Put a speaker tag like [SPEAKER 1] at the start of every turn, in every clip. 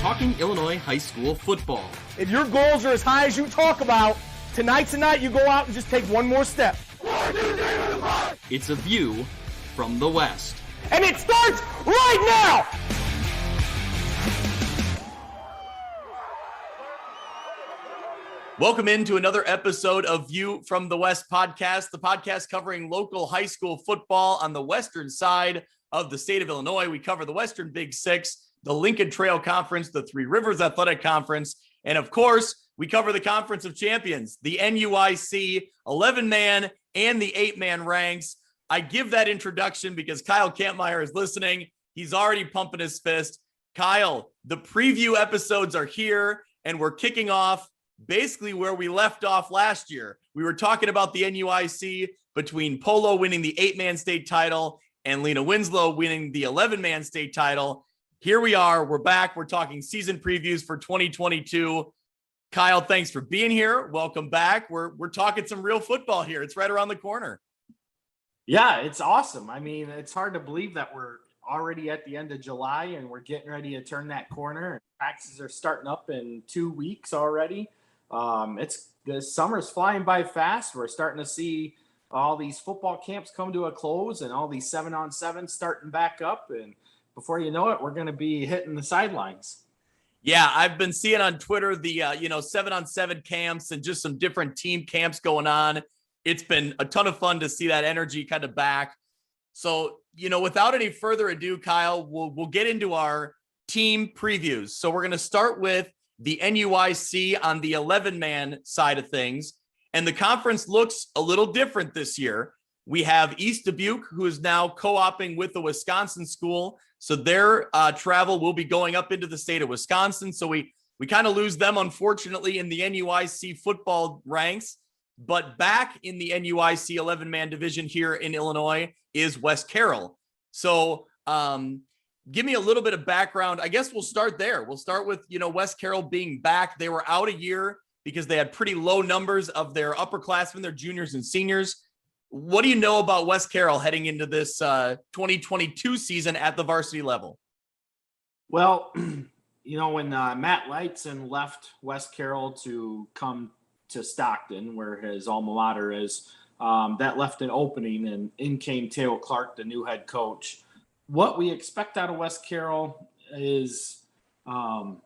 [SPEAKER 1] talking Illinois high school football.
[SPEAKER 2] If your goals are as high as you talk about, tonight's the night you go out and just take one more step.
[SPEAKER 1] It's a view from the West.
[SPEAKER 2] And it starts right now!
[SPEAKER 1] Welcome into another episode of View from the West podcast, the podcast covering local high school football on the western side of the state of Illinois. We cover the Western Big Six, the Lincoln Trail Conference, the Three Rivers Athletic Conference, and of course, we cover the Conference of Champions, the NUIC 11-man and the 8-man ranks. I give that introduction because Kyle Kampmeyer is listening. He's already pumping his fist. Kyle, the preview episodes are here, and we're kicking off basically where we left off last year. We were talking about the NUIC between Polo winning the 8-man state title and Lena Winslow winning the 11-man state title. Here we are. We're back. We're talking season previews for 2022. Kyle, thanks for being here. Welcome back. We're talking some real football here. It's right around the corner.
[SPEAKER 3] Yeah, it's awesome. I mean, it's hard to believe that we're already at the end of July and we're getting ready to turn that corner. Practices are starting up in 2 weeks already. The summer's flying by fast. We're starting to see all these football camps come to a close and all these 7-on-7 starting back up. And before you know it, we're going to be hitting the sidelines.
[SPEAKER 1] Yeah, I've been seeing on Twitter the 7-on-7 camps and just some different team camps going on. It's been a ton of fun to see that energy kind of back. So, without any further ado, Kyle, we'll get into our team previews. So we're going to start with the NUIC on the 11-man side of things. And the conference looks a little different this year. We have East Dubuque, who is now co-oping with the Wisconsin school. So their travel will be going up into the state of Wisconsin. So we kind of lose them, unfortunately, in the NUIC football ranks. But back in the NUIC 11-man division here in Illinois is Wes Carroll. So give me a little bit of background. I guess we'll start there. We'll start with, Wes Carroll being back. They were out a year because they had pretty low numbers of their upperclassmen, their juniors and seniors. What do you know about Wes Carroll heading into this 2022 season at the varsity level?
[SPEAKER 3] Well, when Matt Leitzen left Wes Carroll to come to Stockton, where his alma mater is, that left an opening, and in came Theo Clark, the new head coach. What we expect out of Wes Carroll is not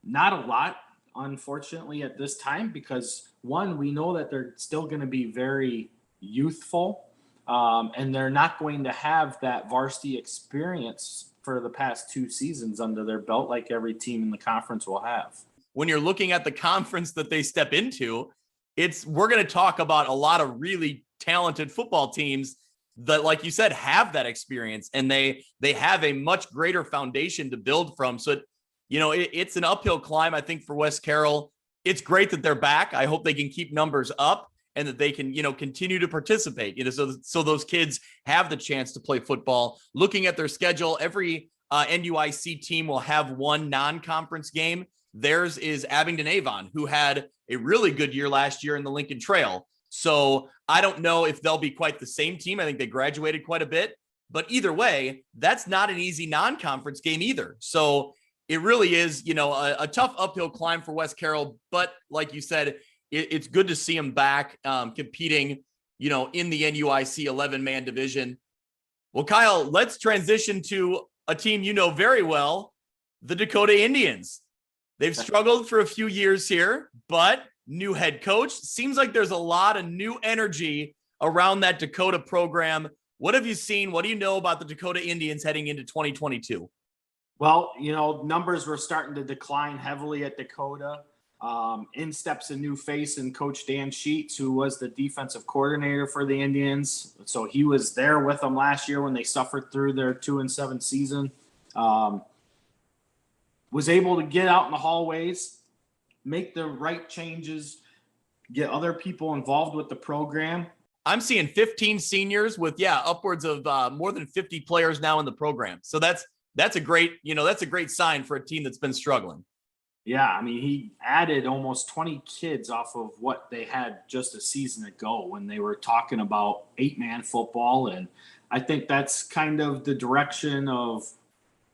[SPEAKER 3] a lot, unfortunately, at this time, because one, we know that they're still going to be very youthful, and they're not going to have that varsity experience for the past 2 seasons under their belt like every team in the conference will have.
[SPEAKER 1] When you're looking at the conference that they step into, we're going to talk about a lot of really talented football teams that, like you said, have that experience, and they have a much greater foundation to build from. So, it's an uphill climb, I think, for Wes Carroll. It's great that they're back. I hope they can keep numbers up and that they can, continue to participate, so those kids have the chance to play football. Looking at their schedule, every NUIC team will have one non-conference game. Theirs is Abingdon Avon, who had a really good year last year in the Lincoln Trail. So I don't know if they'll be quite the same team. I think they graduated quite a bit, but either way, that's not an easy non-conference game either. So it really is, a tough uphill climb for Wes Carroll. But like you said, it's good to see him back competing, in the NUIC 11-man division. Well, Kyle, let's transition to a team very well, the Dakota Indians. They've struggled for a few years here, but new head coach. Seems like there's a lot of new energy around that Dakota program. What have you seen? What do you know about the Dakota Indians heading into 2022?
[SPEAKER 3] Well, numbers were starting to decline heavily at Dakota. In steps a new face in Coach Dan Sheets, who was the defensive coordinator for the Indians. So he was there with them last year when they suffered through their 2-7 season. Was able to get out in the hallways, make the right changes, get other people involved with the program.
[SPEAKER 1] I'm seeing 15 seniors with, upwards of more than 50 players now in the program. So that's a great, that's a great sign for a team that's been struggling.
[SPEAKER 3] Yeah, I mean, he added almost 20 kids off of what they had just a season ago when they were talking about 8-man football. And I think that's kind of the direction of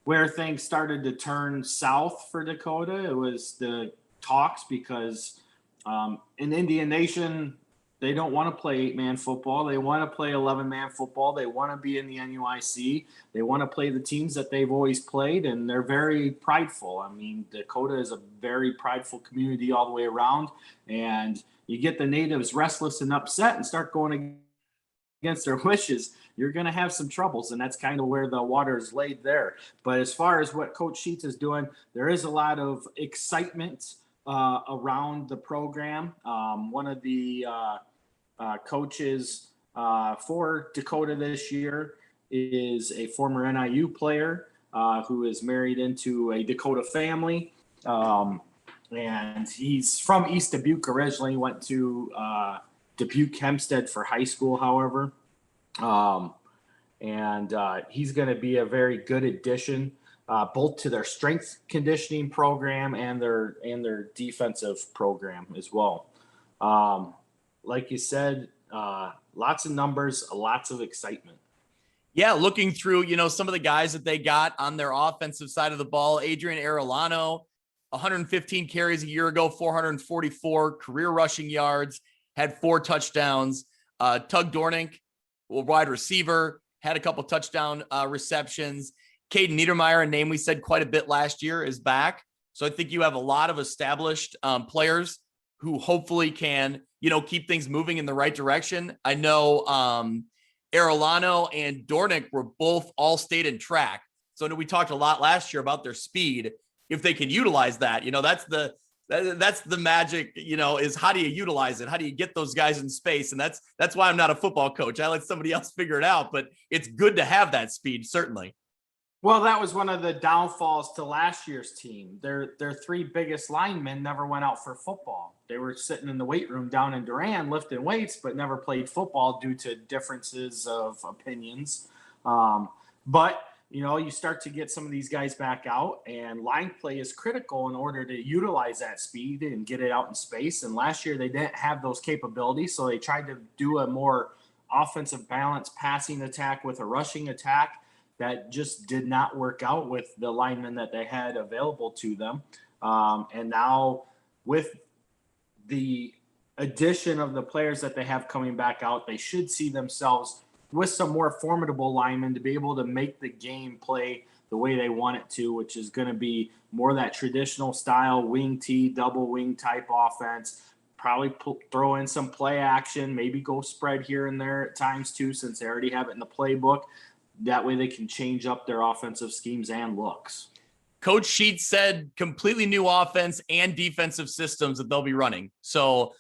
[SPEAKER 3] where things started to turn south for Dakota. It was the talks because in Indian Nation, they don't want to play 8-man football. They want to play 11-man football. They want to be in the NUIC. They want to play the teams that they've always played, and they're very prideful. I mean, Dakota is a very prideful community all the way around, and you get the natives restless and upset and start going against their wishes, you're going to have some troubles, and that's kind of where the water is laid there. But as far as what Coach Sheets is doing, there is a lot of excitement around the program. One of the coaches for Dakota this year is a former NIU player who is married into a Dakota family. And he's from East Dubuque originally, went to Dubuque Hempstead for high school, however. He's going to be a very good addition both to their strength conditioning program and their defensive program as well. Like you said, lots of numbers, lots of excitement.
[SPEAKER 1] Yeah, looking through, some of the guys that they got on their offensive side of the ball, Adrian Arellano, 115 carries a year ago, 444 career rushing yards, had 4 touchdowns. Tug Dornick, wide receiver, had a couple touchdown receptions. Caden Niedermeyer, a name we said quite a bit last year, is back. So I think you have a lot of established players who hopefully can, keep things moving in the right direction. I know Arellano and Dornick were both all state in track. So we talked a lot last year about their speed. If they can utilize that, that's the magic, is how do you utilize it? How do you get those guys in space? And that's why I'm not a football coach. I let somebody else figure it out, but it's good to have that speed, certainly.
[SPEAKER 3] Well, that was one of the downfalls to last year's team. Their 3 biggest linemen never went out for football. They were sitting in the weight room down in Duran lifting weights, but never played football due to differences of opinions. But you start to get some of these guys back out, and line play is critical in order to utilize that speed and get it out in space. And last year they didn't have those capabilities, so they tried to do a more offensive balance passing attack with a rushing attack. That just did not work out with the linemen that they had available to them. And now with the addition of the players that they have coming back out, they should see themselves with some more formidable linemen to be able to make the game play the way they want it to, which is going to be more that traditional style wing T, double wing type offense. Probably throw in some play action, maybe go spread here and there at times too, since they already have it in the playbook. That way they can change up their offensive schemes and looks.
[SPEAKER 1] Coach Sheets said completely new offense and defensive systems that they'll be running. So,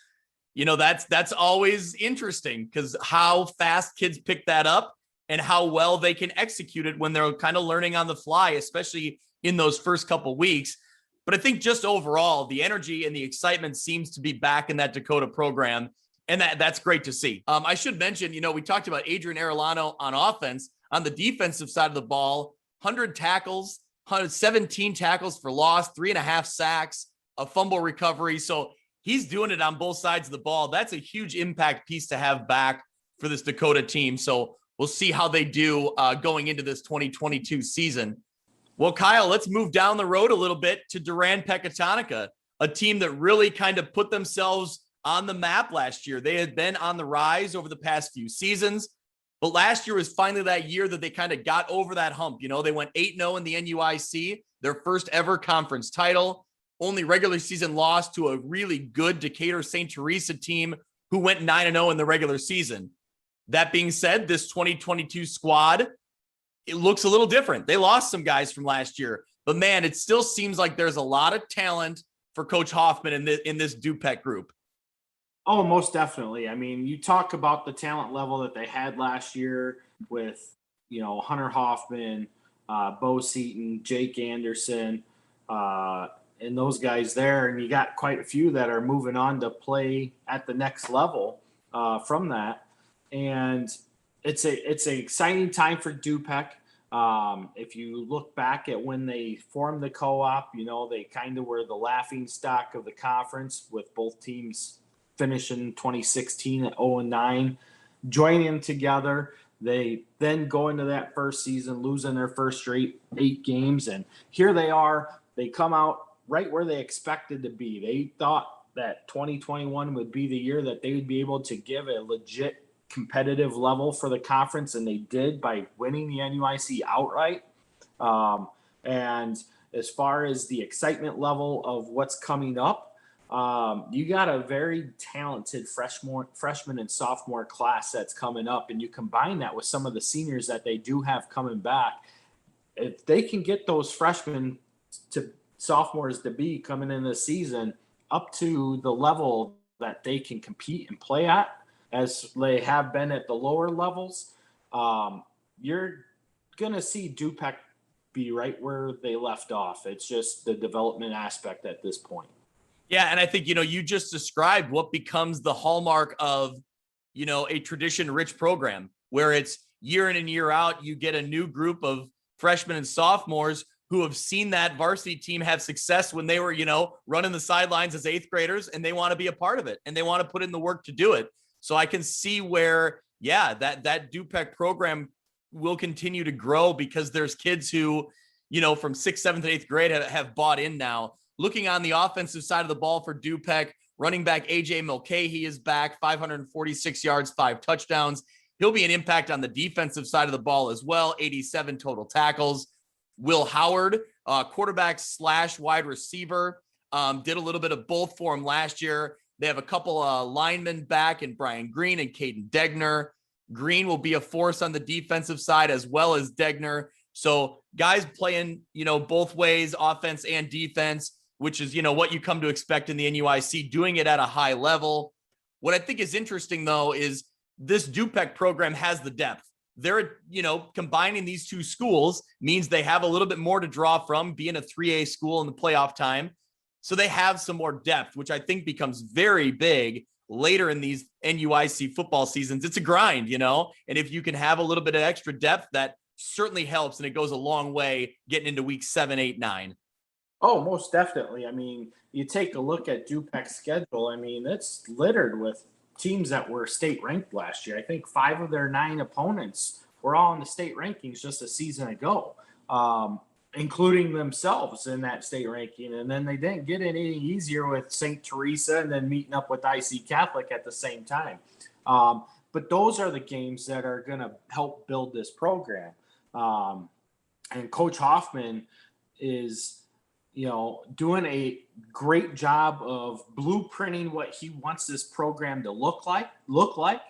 [SPEAKER 1] that's always interesting because how fast kids pick that up and how well they can execute it when they're kind of learning on the fly, especially in those first couple weeks. But I think just overall, the energy and the excitement seems to be back in that Dakota program. And that's great to see. I should mention, we talked about Adrian Arellano on offense. On the defensive side of the ball, 100 tackles, 117 tackles for loss, 3.5 sacks, a fumble recovery. So he's doing it on both sides of the ball. That's a huge impact piece to have back for this Dakota team. So we'll see how they do going into this 2022 season. Well, Kyle, let's move down the road a little bit to Duran Pekkatonica, a team that really kind of put themselves on the map last year. They had been on the rise over the past few seasons. But last year was finally that year that they kind of got over that hump. They went 8-0 in the NUIC, their first ever conference title, only regular season loss to a really good Decatur St. Teresa team who went 9-0 in the regular season. That being said, this 2022 squad, it looks a little different. They lost some guys from last year, but man, it still seems like there's a lot of talent for Coach Hoffman in this Dupec group.
[SPEAKER 3] Oh, most definitely. I mean, you talk about the talent level that they had last year with, Hunter Hoffman, Bo Seaton, Jake Anderson, and those guys there. And you got quite a few that are moving on to play at the next level from that. And it's an exciting time for Dupec. If you look back at when they formed the co-op, they kind of were the laughing stock of the conference with both teams finishing 2016 at 0-9, joining together. They then go into that first season, losing their first straight 8 games. And here they are. They come out right where they expected to be. They thought that 2021 would be the year that they would be able to give a legit competitive level for the conference, and they did by winning the NUIC outright. And as far as the excitement level of what's coming up, you got a very talented freshman and sophomore class that's coming up, and you combine that with some of the seniors that they do have coming back. If they can get those freshmen to sophomores to be coming in this season up to the level that they can compete and play at, as they have been at the lower levels, you're going to see Dupeck be right where they left off. It's just the development aspect at this point.
[SPEAKER 1] Yeah. And I think, you just described what becomes the hallmark of, a tradition rich program where it's year in and year out, you get a new group of freshmen and sophomores who have seen that varsity team have success when they were, running the sidelines as 8th graders, and they want to be a part of it and they want to put in the work to do it. So I can see where, that Dupeck program will continue to grow because there's kids who, from 6th, 7th, and 8th grade have bought in now. Looking on the offensive side of the ball for Dupeck, running back AJ Mulcahy is back, 546 yards, 5 touchdowns. He'll be an impact on the defensive side of the ball as well, 87 total tackles. Will Howard, quarterback / wide receiver, did a little bit of both for him last year. They have a couple linemen back in Brian Green and Caden Degner. Green will be a force on the defensive side as well as Degner. So guys playing, both ways, offense and defense, which is, what you come to expect in the NUIC, doing it at a high level. What I think is interesting, though, is this Dupeck program has the depth. They're, combining these two schools means they have a little bit more to draw from, being a 3A school in the playoff time. So they have some more depth, which I think becomes very big later in these NUIC football seasons. It's a grind, and if you can have a little bit of extra depth, that certainly helps, and it goes a long way getting into week 7, 8, 9.
[SPEAKER 3] Oh, most definitely. I mean, you take a look at Dupeck's schedule. I mean, it's littered with teams that were state ranked last year. I think 5 of their 9 opponents were all in the state rankings just a season ago, including themselves in that state ranking. And then they didn't get it any easier with St. Teresa and then meeting up with IC Catholic at the same time. But those are the games that are going to help build this program. And Coach Hoffman is, doing a great job of blueprinting what he wants this program to look like.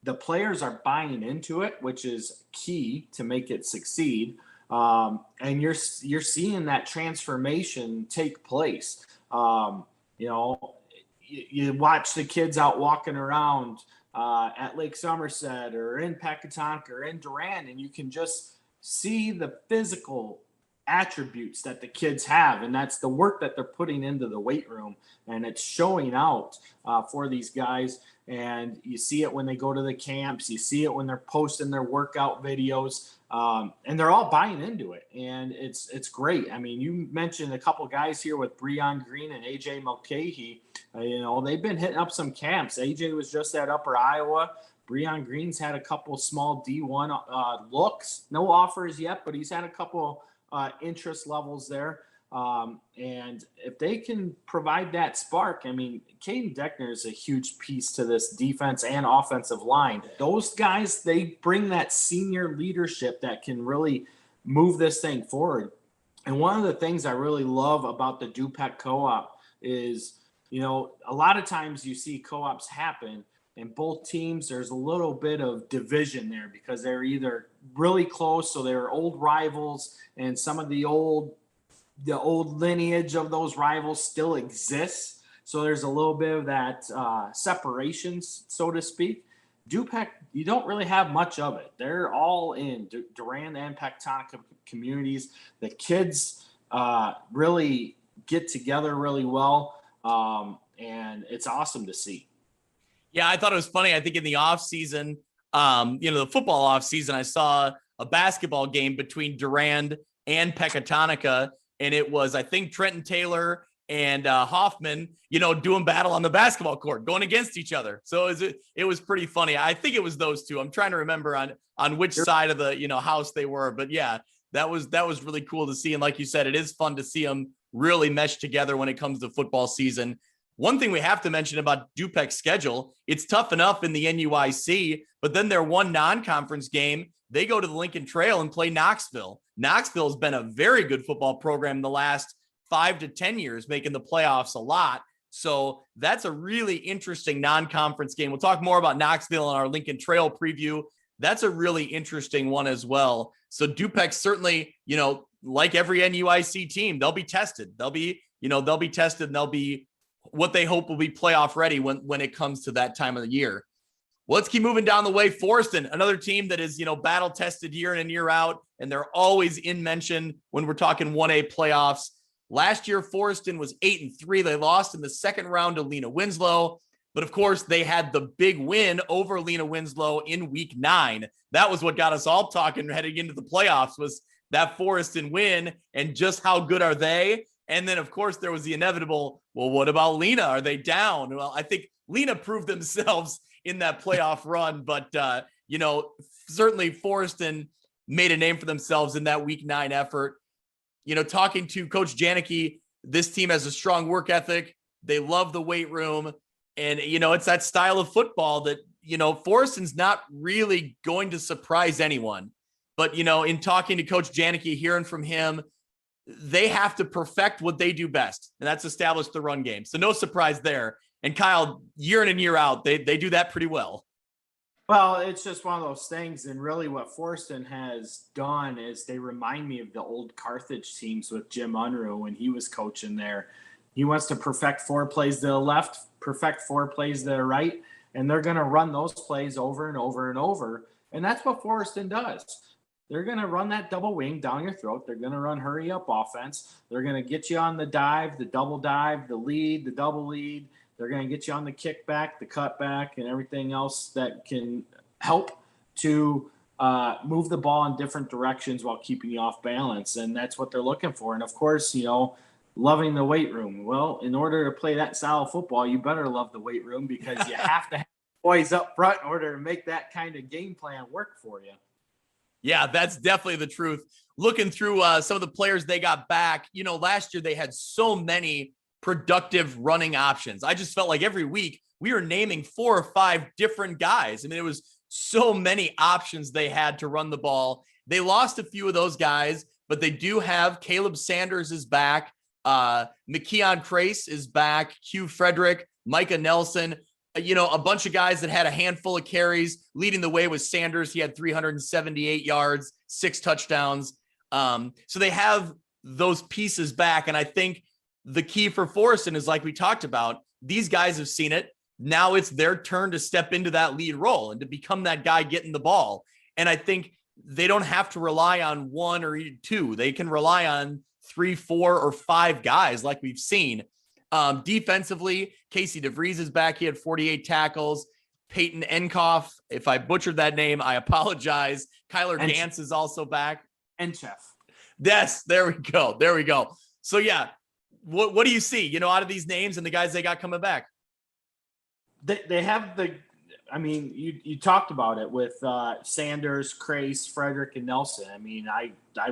[SPEAKER 3] The players are buying into it, which is key to make it succeed. And you're seeing that transformation take place. You watch the kids out walking around at Lake Somerset or in Pekkatonica or in Duran, and you can just see the physical attributes that the kids have, and that's the work that they're putting into the weight room, and it's showing out for these guys. And you see it when they go to the camps, you see it when they're posting their workout videos, and they're all buying into it, and it's great. I mean, you mentioned a couple guys here with Breon Green and AJ Mulcahy. They've been hitting up some camps. AJ was just at Upper Iowa. Breon Green's had a couple small D1 looks, no offers yet, but he's had a couple interest levels there. And if they can provide that spark, I mean, Caden Degner is a huge piece to this defense and offensive line. Those guys, they bring that senior leadership that can really move this thing forward. And one of the things I really love about the Dupeck co-op is, a lot of times you see co-ops happen and both teams, there's a little bit of division there because they're either really close, so they're old rivals, and some of the old lineage of those rivals still exists. So there's a little bit of that separations, so to speak. Dupeck, you don't really have much of it. They're all in Duran and Pekkatonica communities. The kids really get together really well, and it's awesome to see.
[SPEAKER 1] Yeah, I thought it was funny. I think in the off season, the football off season, I saw a basketball game between Duran and Pekkatonica, and it was, I think, Trenton Taylor and Hoffman, doing battle on the basketball court, going against each other. So it was pretty funny. I think it was those two. I'm trying to remember on which side of the house they were, but yeah, that was really cool to see. And like you said, it is fun to see them really mesh together when it comes to football season. One thing we have to mention about Dupek's schedule, it's tough enough in the NUIC, but then their one non-conference game, they go to the Lincoln Trail and play Knoxville. Knoxville has been a very good football program the last 5 to 10 years, making the playoffs a lot. So that's a really interesting non-conference game. We'll talk more about Knoxville in our Lincoln Trail preview. That's a really interesting one as well. So Dupek certainly, like every NUIC team, they'll be tested. They'll be tested, and they'll be what they hope will be playoff ready when it comes to that time of the year. Well, let's keep moving down the way. Forston, another team that is, battle tested year in and year out, and they're always in mention when we're talking 1A playoffs. Last year, Forston was 8-3. They lost in the second round to Lena Winslow, but of course they had the big win over Lena Winslow in week 9. That was what got us all talking heading into the playoffs, was that Forston win and just how good are they? And then of course there was the inevitable, well, what about Lena? Are they down? Well, I think Lena proved themselves in that playoff run, but certainly Forston made a name for themselves in that week 9 effort. Talking to Coach Janicki, this team has a strong work ethic. They love the weight room. And, it's that style of football that, Forston's not really going to surprise anyone. But, in talking to Coach Janicki, hearing from him, they have to perfect what they do best, and that's establish the run game. So no surprise there. And Kyle, year in and year out, they do that pretty well.
[SPEAKER 3] Well, it's just one of those things. And really what Forston has done is they remind me of the old Carthage teams with Jim Unruh when he was coaching there. He wants to perfect 4 plays to the left, perfect 4 plays to the right, and they're going to run those plays over and over and over. And that's what Forston does. They're going to run that double wing down your throat. They're going to run hurry up offense. They're going to get you on the dive, the double dive, the lead, the double lead. They're going to get you on the kickback, the cutback, and everything else that can help to move the ball in different directions while keeping you off balance. And that's what they're looking for. And of course, loving the weight room. Well, in order to play that style of football, you better love the weight room, because you have to have boys up front in order to make that kind of game plan work for you.
[SPEAKER 1] Yeah, that's definitely the truth. Looking through some of the players they got back, last year they had so many productive running options. I just felt like every week we were naming 4 or 5 different guys. I mean, it was so many options they had to run the ball. They lost a few of those guys, but they do have Caleb Sanders is back. McKeon Crace is back. Hugh Frederick, Micah Nelson, a bunch of guys that had a handful of carries. Leading the way was Sanders. He had 378 yards, 6 touchdowns. So they have those pieces back. And I think the key for Forston is, like we talked about, these guys have seen it. Now it's their turn to step into that lead role and to become that guy getting the ball. And I think they don't have to rely on 1 or 2. They can rely on 3, 4, or 5 guys like we've seen. Defensively, Casey DeVries is back. He had 48 tackles. Peyton Enkoff, if I butchered that name, I apologize. Kyler Gantz is also back.
[SPEAKER 3] Enchef.
[SPEAKER 1] Yes, there we go. There we go. So yeah, what do you see, out of these names and the guys they got coming back?
[SPEAKER 3] They have you talked about it with Sanders, Crace, Frederick, and Nelson. I mean, I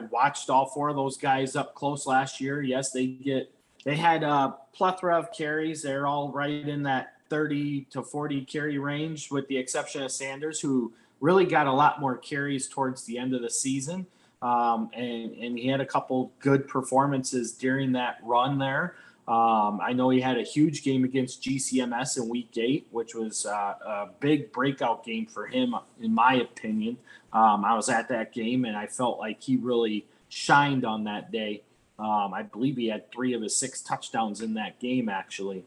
[SPEAKER 3] watched all 4 of those guys up close last year. Yes, they had a plethora of carries. They're all right in that 30 to 40 carry range, with the exception of Sanders, who really got a lot more carries towards the end of the season. And he had a couple good performances during that run there. I know he had a huge game against GCMS in week 8, which was a big breakout game for him, in my opinion. I was at that game, and I felt like he really shined on that day. I believe he had 3 of his 6 touchdowns in that game, actually.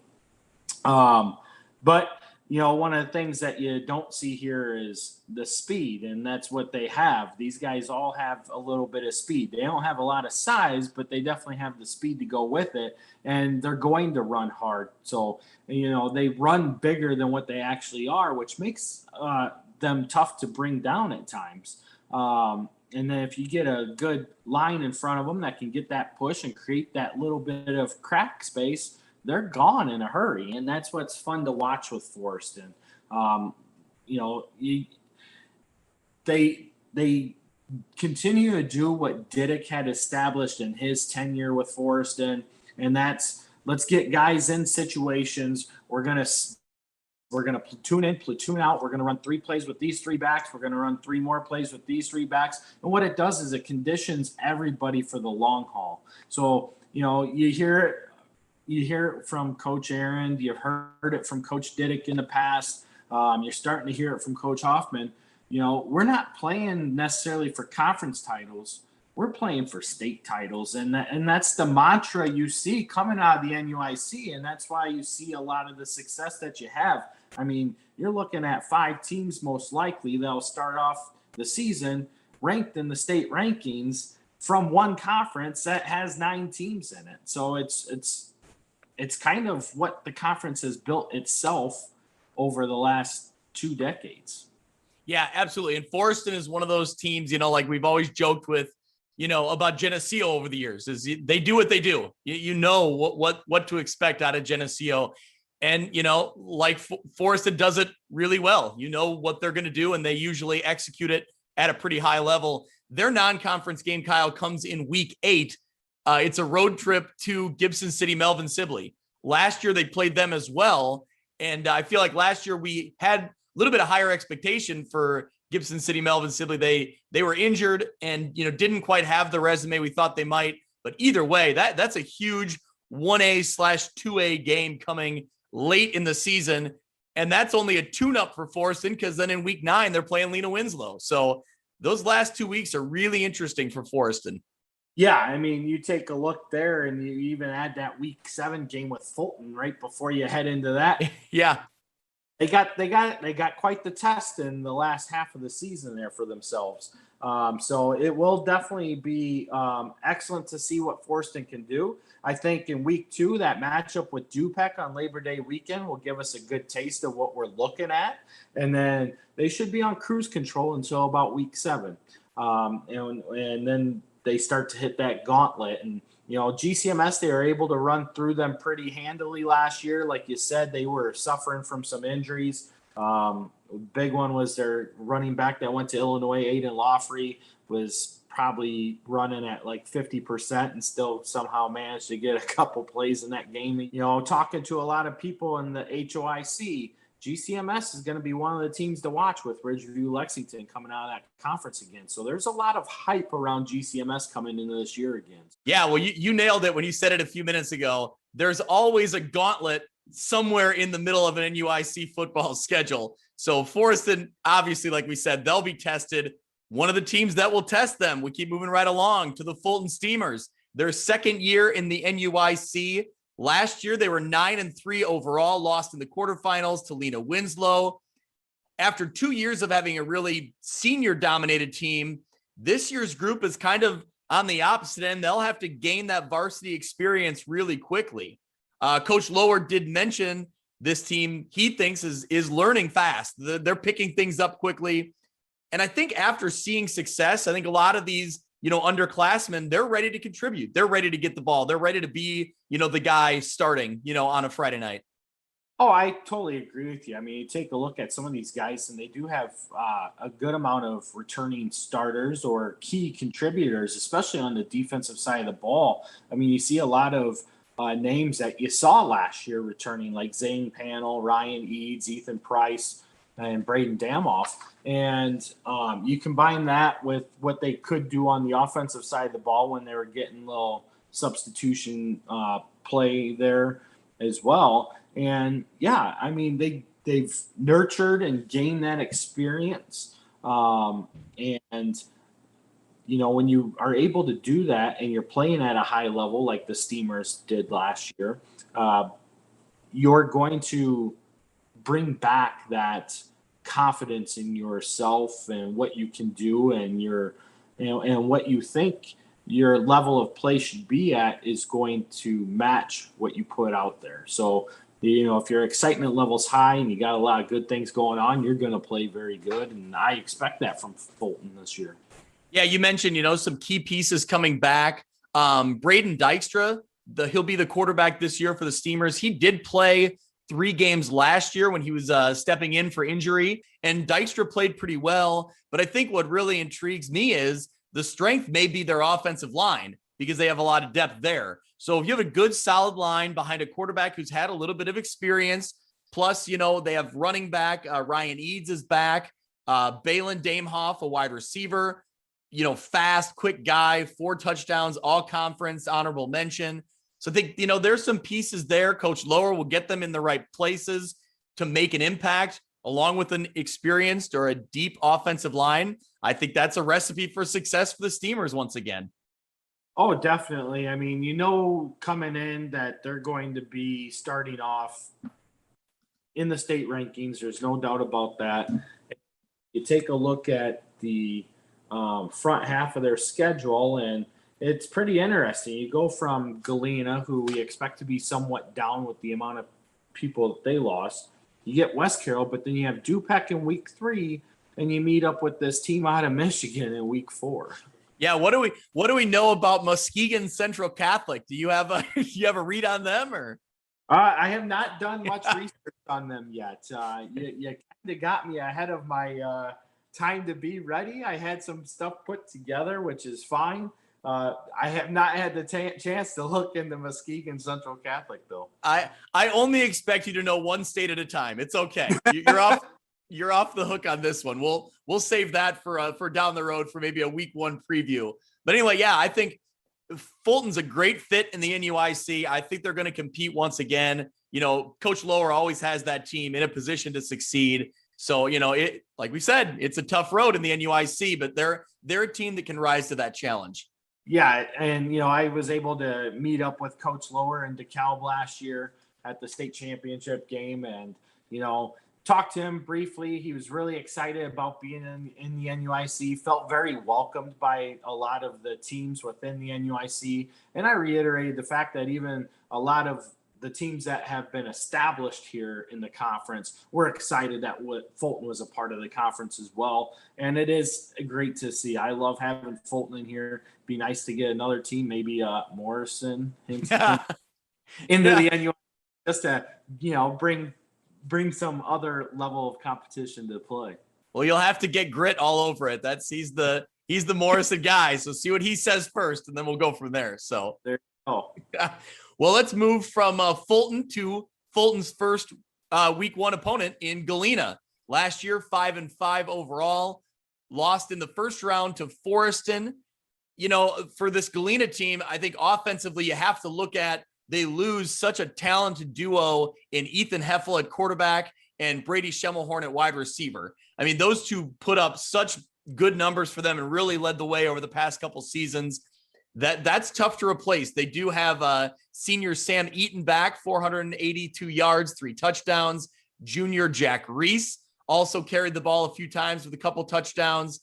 [SPEAKER 3] But, one of the things that you don't see here is the speed, and that's what they have. These guys all have a little bit of speed. They don't have a lot of size, but they definitely have the speed to go with it, and they're going to run hard. So, they run bigger than what they actually are, which makes them tough to bring down at times. And then if you get a good line in front of them that can get that push and create that little bit of crack space, they're gone in a hurry. And that's what's fun to watch with Forest. And, they continue to do what Didick had established in his tenure with Forest. And that's, let's get guys in situations. We're going to platoon in, platoon out. We're going to run 3 plays with these 3 backs. We're going to run 3 more plays with these 3 backs. And what it does is it conditions everybody for the long haul. So, you hear it from Coach Aaron. You've heard it from Coach Didick in the past. You're starting to hear it from Coach Hoffman. We're not playing necessarily for conference titles. We're playing for state titles. And that's the mantra you see coming out of the NUIC. And that's why you see a lot of the success that you have. I mean, you're looking at 5 teams most likely that'll start off the season ranked in the state rankings from one conference that has 9 teams in it. So it's kind of what the conference has built itself over the last 2 decades.
[SPEAKER 1] Yeah, absolutely. And Forreston is one of those teams, like we've always joked with, about Geneseo over the years, is they do what they do. You know what to expect out of Geneseo. And, like Forreston does it really well. You know what they're going to do, and they usually execute it at a pretty high level. Their non-conference game, Kyle, comes in week 8. It's a road trip to Gibson City, Melvin Sibley. Last year, they played them as well. And I feel like last year we had a little bit of higher expectation for Gibson City, Melvin Sibley. They were injured and, didn't quite have the resume we thought they might. But either way, that's a huge 1A/2A game coming late in the season. And that's only a tune-up for Forreston, because then in week 9, they're playing Lena Winslow. So those last 2 weeks are really interesting for Forreston.
[SPEAKER 3] Yeah, I mean, you take a look there, and you even add that week 7 game with Fulton right before you head into that.
[SPEAKER 1] Yeah.
[SPEAKER 3] They got quite the test in the last half of the season there for themselves. So it will definitely be excellent to see what Forreston can do. I think in week 2, that matchup with Dupeck on Labor Day weekend will give us a good taste of what we're looking at. And then they should be on cruise control until about week 7. And then they start to hit that gauntlet. And, GCMS, they were able to run through them pretty handily last year. Like you said, they were suffering from some injuries. Big one was their running back that went to Illinois, Aiden Lawfrey, was probably running at like 50% and still somehow managed to get a couple plays in that game. Talking to a lot of people in the HOIC, GCMS is going to be one of the teams to watch with Ridgeview Lexington coming out of that conference again. So there's a lot of hype around GCMS coming into this year again.
[SPEAKER 1] Yeah, well, you nailed it when you said it a few minutes ago. There's always a gauntlet somewhere in the middle of an NUIC football schedule. So Forreston, obviously, like we said, they'll be tested. One of the teams that will test them, we keep moving right along to the Fulton Steamers. Their second year in the NUIC. Last year, they were 9-3 overall, lost in the quarterfinals to Lena Winslow. After 2 years of having a really senior-dominated team, this year's group is kind of on the opposite end. They'll have to gain that varsity experience really quickly. Coach Lower did mention this team, he thinks, is learning fast. They're picking things up quickly. And I think after seeing success, I think a lot of these underclassmen, they're ready to contribute. They're ready to get the ball. They're ready to be, the guy starting, on a Friday night.
[SPEAKER 3] Oh, I totally agree with you. I mean, you take a look at some of these guys, and they do have a good amount of returning starters or key contributors, especially on the defensive side of the ball. I mean, you see a lot of names that you saw last year returning, like Zane Panel, Ryan Eads, Ethan Price, and Braden Damoff. And you combine that with what they could do on the offensive side of the ball when they were getting little substitution play there as well. And yeah, I mean, they've nurtured and gained that experience. And when you are able to do that and you're playing at a high level like the Steamers did last year, you're going to bring back that confidence in yourself and what you can do, and and what you think your level of play should be at is going to match what you put out there. So, if your excitement level's high and you got a lot of good things going on, you're going to play very good. And I expect that from Fulton this year.
[SPEAKER 1] Yeah, you mentioned, some key pieces coming back. Braden Dykstra, he'll be the quarterback this year for the Steamers. He did play 3 games last year when he was stepping in for injury, and Dykstra played pretty well. But I think what really intrigues me is the strength may be their offensive line because they have a lot of depth there. So if you have a good, solid line behind a quarterback who's had a little bit of experience, plus, they have running back, Ryan Eads is back, Balin Damehoff, a wide receiver, fast, quick guy, 4 touchdowns, all conference, honorable mention. So I think, there's some pieces there. Coach Lower will get them in the right places to make an impact, along with an experienced or a deep offensive line. I think that's a recipe for success for the Steamers once again.
[SPEAKER 3] Oh, definitely. I mean, coming in that they're going to be starting off in the state rankings. There's no doubt about that. You take a look at the front half of their schedule, and it's pretty interesting. You go from Galena, who we expect to be somewhat down with the amount of people that they lost. You get Wes Carroll, but then you have Dupeck in week 3, and you meet up with this team out of Michigan in week 4.
[SPEAKER 1] Yeah, what do we know about Muskegon Central Catholic? Do you have a read on them, or?
[SPEAKER 3] I have not done much research on them yet. You kind of got me ahead of my time to be ready. I had some stuff put together, which is fine. I have not had the chance to look into Muskegon Central Catholic, though.
[SPEAKER 1] I only expect you to know one state at a time. It's okay. You're off the hook on this one. We'll save that for down the road for maybe a week 1 preview. But anyway, yeah, I think Fulton's a great fit in the NUIC. I think they're going to compete once again. Coach Lower always has that team in a position to succeed. So, it, like we said, it's a tough road in the NUIC, but they're a team that can rise to that challenge.
[SPEAKER 3] Yeah, and I was able to meet up with Coach Lower in DeKalb last year at the state championship game, and talked to him briefly. He was really excited about being in the NUIC, felt very welcomed by a lot of the teams within the NUIC. And I reiterated the fact that even a lot of the teams that have been established here in the conference were excited that Fulton was a part of the conference as well. And it is great to see. I love having Fulton in here. Be nice to get another team, maybe Morrison into the NUIC, just to, bring some other level of competition to play.
[SPEAKER 1] Well, you'll have to get Grit all over it. He's the Morrison guy. So see what he says first, and then we'll go from there. So
[SPEAKER 3] there. Oh,
[SPEAKER 1] well, let's move from Fulton to Fulton's first week 1 opponent in Galena. Last year, 5-5 overall, lost in the first round to Forreston. For this Galena team, I think offensively you have to look at, they lose such a talented duo in Ethan Heffel at quarterback and Brady Schemmelhorn at wide receiver. I mean, those two put up such good numbers for them and really led the way over the past couple seasons. That's tough to replace. They do have senior Sam Eaton back, 482 yards, 3 touchdowns. Junior Jack Reese also carried the ball a few times with a couple touchdowns.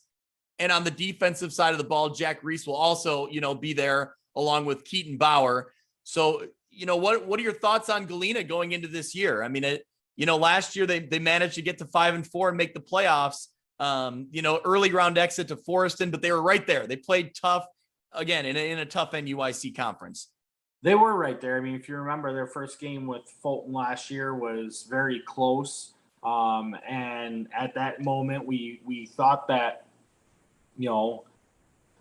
[SPEAKER 1] And on the defensive side of the ball, Jack Reese will also, be there along with Keaton Bauer. So, what are your thoughts on Galena going into this year? I mean, last year they managed to get to 5-4 and make the playoffs. Early round exit to Forreston, but they were right there. They played tough again in a tough NUIC conference.
[SPEAKER 3] They were right there. I mean, if you remember, their first game with Fulton last year was very close. And at that moment, we thought that,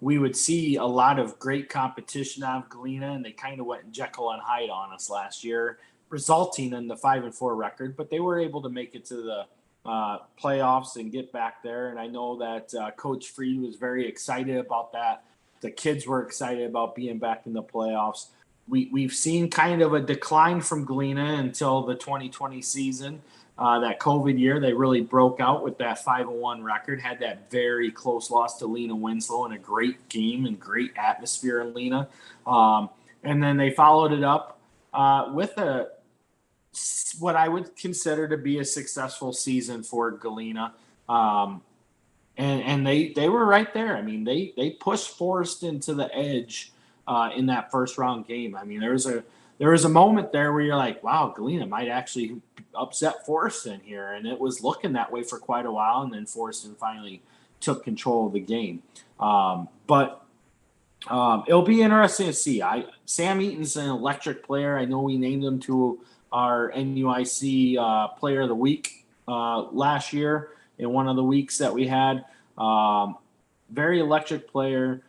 [SPEAKER 3] we would see a lot of great competition out of Galena, and they kind of went Jekyll and Hyde on us last year, resulting in the 5-4 record. But they were able to make it to the playoffs and get back there. And I know that Coach Freed was very excited about that. The kids were excited about being back in the playoffs. We've seen kind of a decline from Galena until the 2020 season. That COVID year, they really broke out with that 5-1 record, had that very close loss to Lena Winslow in a great game and great atmosphere in Lena. And then they followed it up with what I would consider to be a successful season for Galena. And they were right there. I mean, they pushed Forreston to the edge in that first round game. I mean, there was a moment there where you're like, wow, Galena might actually upset Forreston here. And it was looking that way for quite a while. And then Forreston finally took control of the game. But it'll be interesting to see. Sam Eaton's an electric player. I know we named him to our NUIC Player of the Week last year in one of the weeks that we had. Very electric player.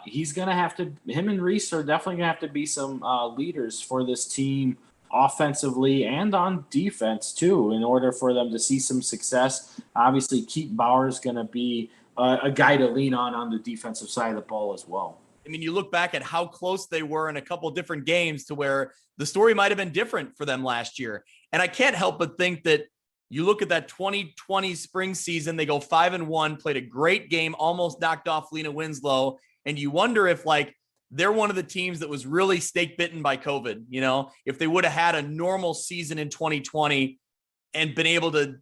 [SPEAKER 3] He's going to have to – him and Reese are definitely going to have to be some leaders for this team offensively and on defense too in order for them to see some success. Obviously, Keaton Bauer is going to be a guy to lean on the defensive side of the ball as well.
[SPEAKER 1] I mean, you look back at how close they were in a couple of different games to where the story might have been different for them last year. And I can't help but think that you look at that 2020 spring season, they go 5-1, played a great game, almost knocked off Lena Winslow. And you wonder if they're one of the teams that was really stake bitten by COVID, if they would have had a normal season in 2020 and been able to,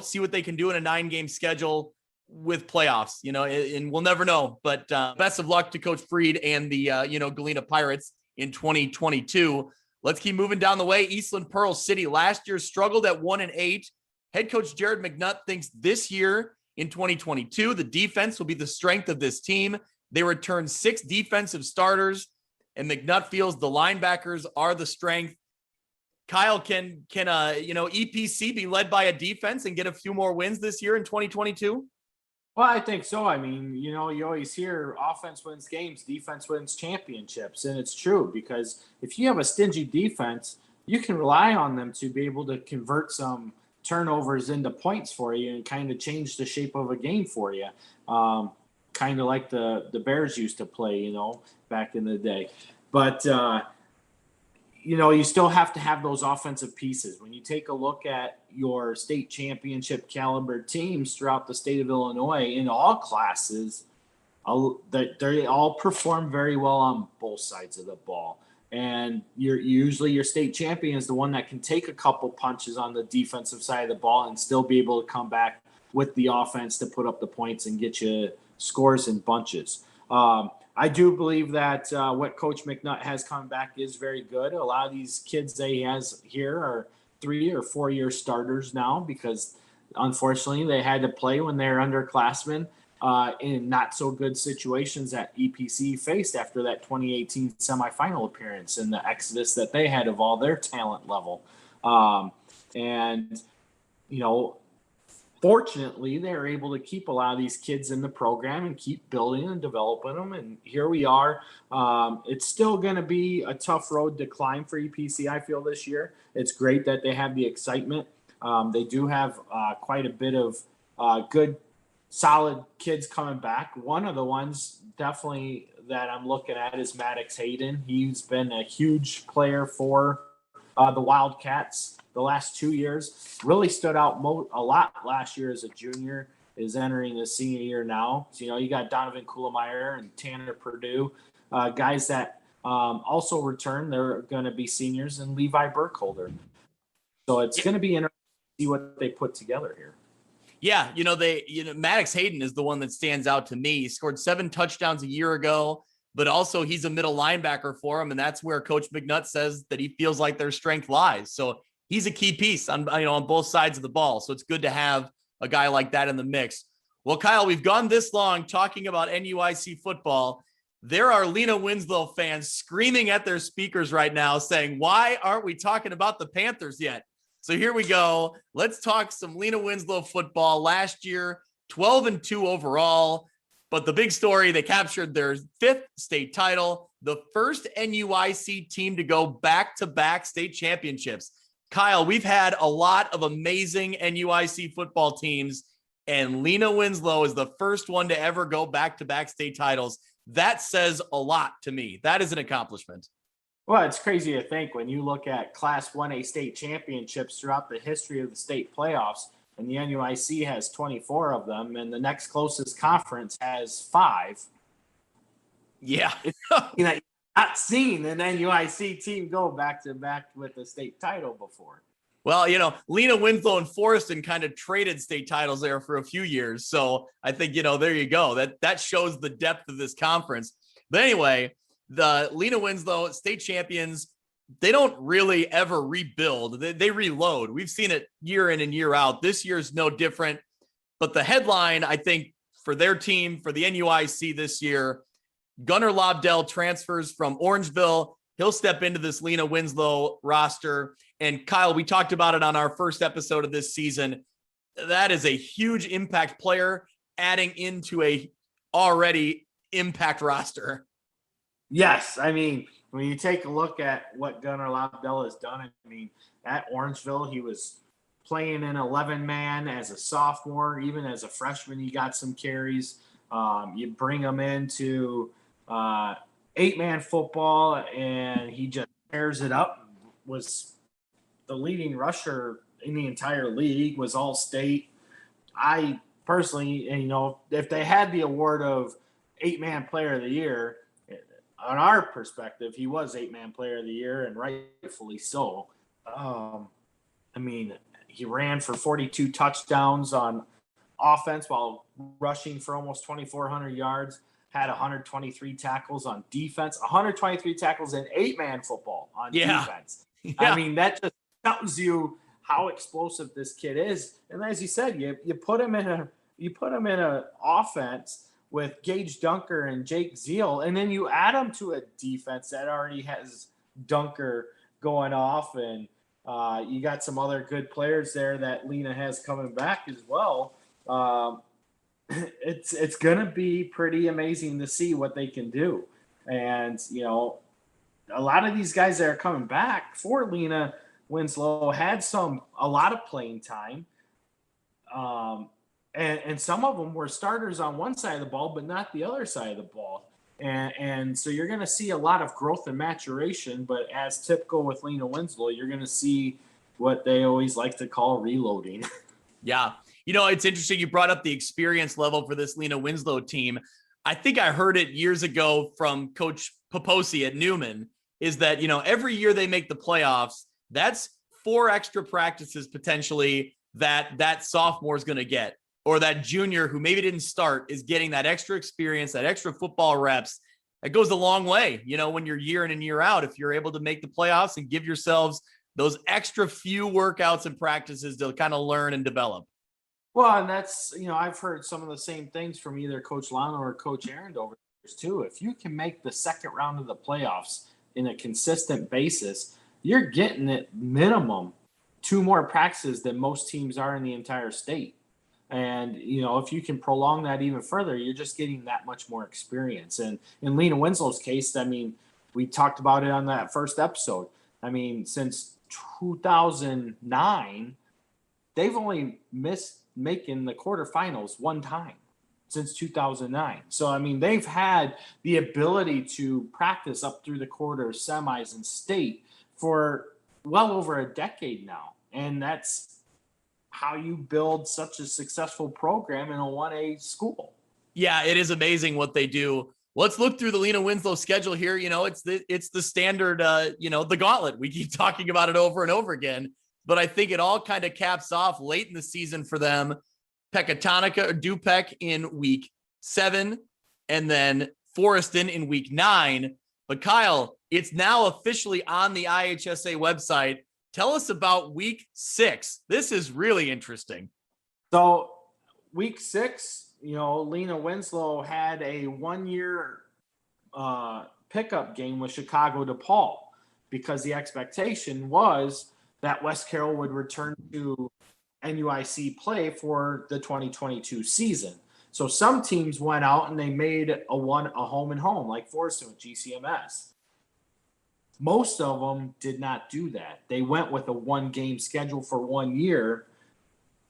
[SPEAKER 1] see what they can do in a 9-game schedule with playoffs, and we'll never know, but best of luck to Coach Freed and the, Galena Pirates in 2022. Let's keep moving down the way. Eastland Pearl City last year struggled at 1-8. Head coach Jared McNutt thinks this year in 2022, the defense will be the strength of this team. They returned 6 defensive starters, and McNutt feels the linebackers are the strength. Kyle, can EPC be led by a defense and get a few more wins this year in 2022?
[SPEAKER 3] Well, I think so. I mean, you always hear offense wins games, defense wins championships. And it's true because if you have a stingy defense, you can rely on them to be able to convert some turnovers into points for you and kind of change the shape of a game for you. Kind of like the Bears used to play, back in the day. But, you still have to have those offensive pieces. When you take a look at your state championship caliber teams throughout the state of Illinois in all classes, they all perform very well on both sides of the ball. And usually your state champion is the one that can take a couple punches on the defensive side of the ball and still be able to come back with the offense to put up the points and get you scores in bunches. I do believe that what Coach McNutt has come back is very good. A lot of these kids that he has here are 3 or 4 year starters now because unfortunately they had to play when they're underclassmen in not so good situations that EPC faced after that 2018 semifinal appearance and the exodus that they had of all their talent level. Fortunately, they're able to keep a lot of these kids in the program and keep building and developing them. And here we are. It's still going to be a tough road to climb for EPC, I feel, this year. It's great that they have the excitement. They do have quite a bit of good, solid kids coming back. One of the ones definitely that I'm looking at is Maddox Hayden. He's been a huge player for the Wildcats the last 2 years. Really stood out a lot last year as a junior, is entering his senior year now. So, you got Donovan Kuhlmeyer and Tanner Purdue, guys that also return. They're going to be seniors, and Levi Burkholder. So it's going to be interesting to see what they put together here.
[SPEAKER 1] Yeah, Maddox Hayden is the one that stands out to me. He scored 7 touchdowns a year ago, but also he's a middle linebacker for him, and that's where Coach McNutt says that he feels like their strength lies. So he's a key piece on both sides of the ball. So it's good to have a guy like that in the mix. Well, Kyle, we've gone this long talking about NUIC football. There are Lena Winslow fans screaming at their speakers right now saying, why aren't we talking about the Panthers yet? So here we go. Let's talk some Lena Winslow football. Last year, 12-2 overall. But the big story, they captured their 5th state title, the first NUIC team to go back-to-back state championships. Kyle, we've had a lot of amazing NUIC football teams, and Lena Winslow is the first one to ever go back-to-back state titles. That says a lot to me. That is an accomplishment.
[SPEAKER 3] Well, it's crazy to think when you look at Class 1A state championships throughout the history of the state playoffs, and the NUIC has 24 of them, and the next closest conference has 5.
[SPEAKER 1] Yeah.
[SPEAKER 3] Not seen an NUIC team go back-to-back with the state title before.
[SPEAKER 1] Well, Lena Winslow and Forreston kind of traded state titles there for a few years. So I think, there you go. That shows the depth of this conference. But anyway, the Lena Winslow state champions, they don't really ever rebuild. They reload. We've seen it year in and year out. This year's no different. But the headline, I think, for their team, for the NUIC this year. Gunnar Lobdell transfers from Orangeville. He'll step into this Lena Winslow roster. And Kyle, we talked about it on our first episode of this season. That is a huge impact player adding into a already impact roster.
[SPEAKER 3] Yes. I mean, when you take a look at what Gunnar Lobdell has done, I mean, at Orangeville, he was playing in 11-man as a sophomore. Even as a freshman, he got some carries. You bring him into 8-man football, and he just tears it up. Was the leading rusher in the entire league, was all state. I personally, and, if they had the award of 8-man player of the year, on our perspective, he was 8-man player of the year, and rightfully so. I mean, he ran for 42 touchdowns on offense while rushing for almost 2,400 yards, had 123 tackles on defense, 123 tackles in 8-man football on defense.
[SPEAKER 1] Yeah.
[SPEAKER 3] I mean, that just tells you how explosive this kid is. And as you said, you put him in a offense with Gage Dunker and Jake Zeal, and then you add him to a defense that already has Dunker going off, and you got some other good players there that Lena has coming back as well. It's going to be pretty amazing to see what they can do. And, a lot of these guys that are coming back for Lena Winslow had a lot of playing time. And some of them were starters on one side of the ball, but not the other side of the ball. And so you're going to see a lot of growth and maturation, but as typical with Lena Winslow, you're going to see what they always like to call reloading.
[SPEAKER 1] Yeah. It's interesting. You brought up the experience level for this Lena Winslow team. I think I heard it years ago from Coach Poposi at Newman, is that, every year they make the playoffs, that's 4 extra practices potentially that sophomore is going to get, or that junior who maybe didn't start is getting that extra experience, that extra football reps. It goes a long way, when you're year in and year out, if you're able to make the playoffs and give yourselves those extra few workouts and practices to kind of learn and develop.
[SPEAKER 3] Well, and that's, I've heard some of the same things from either Coach Lano or Coach Aaron over the years too. If you can make the second round of the playoffs in a consistent basis, you're getting at minimum 2 more practices than most teams are in the entire state. And, if you can prolong that even further, you're just getting that much more experience. And in Lena Winslow's case, I mean, we talked about it on that first episode. I mean, since 2009, they've only missed making the quarterfinals 1 time since 2009. So, I mean, they've had the ability to practice up through the quarters, semis, and state for well over a decade now. And that's how you build such a successful program in a 1A school.
[SPEAKER 1] Yeah, it is amazing what they do. Let's look through the Lena Winslow schedule here. It's the standard, the gauntlet. We keep talking about it over and over again, but I think it all kind of caps off late in the season for them. Pekkatonica or Dupek in week 7, and then Forreston in week 9. But Kyle, it's now officially on the IHSA website. Tell us about week 6. This is really interesting.
[SPEAKER 3] So week 6, Lena Winslow had a 1-year pickup game with Chicago DePaul, because the expectation was that Wes Carroll would return to NUIC play for the 2022 season. So some teams went out and they made a home and home, like Forreston with GCMS. Most of them did not do that. They went with a 1-game schedule for 1 year,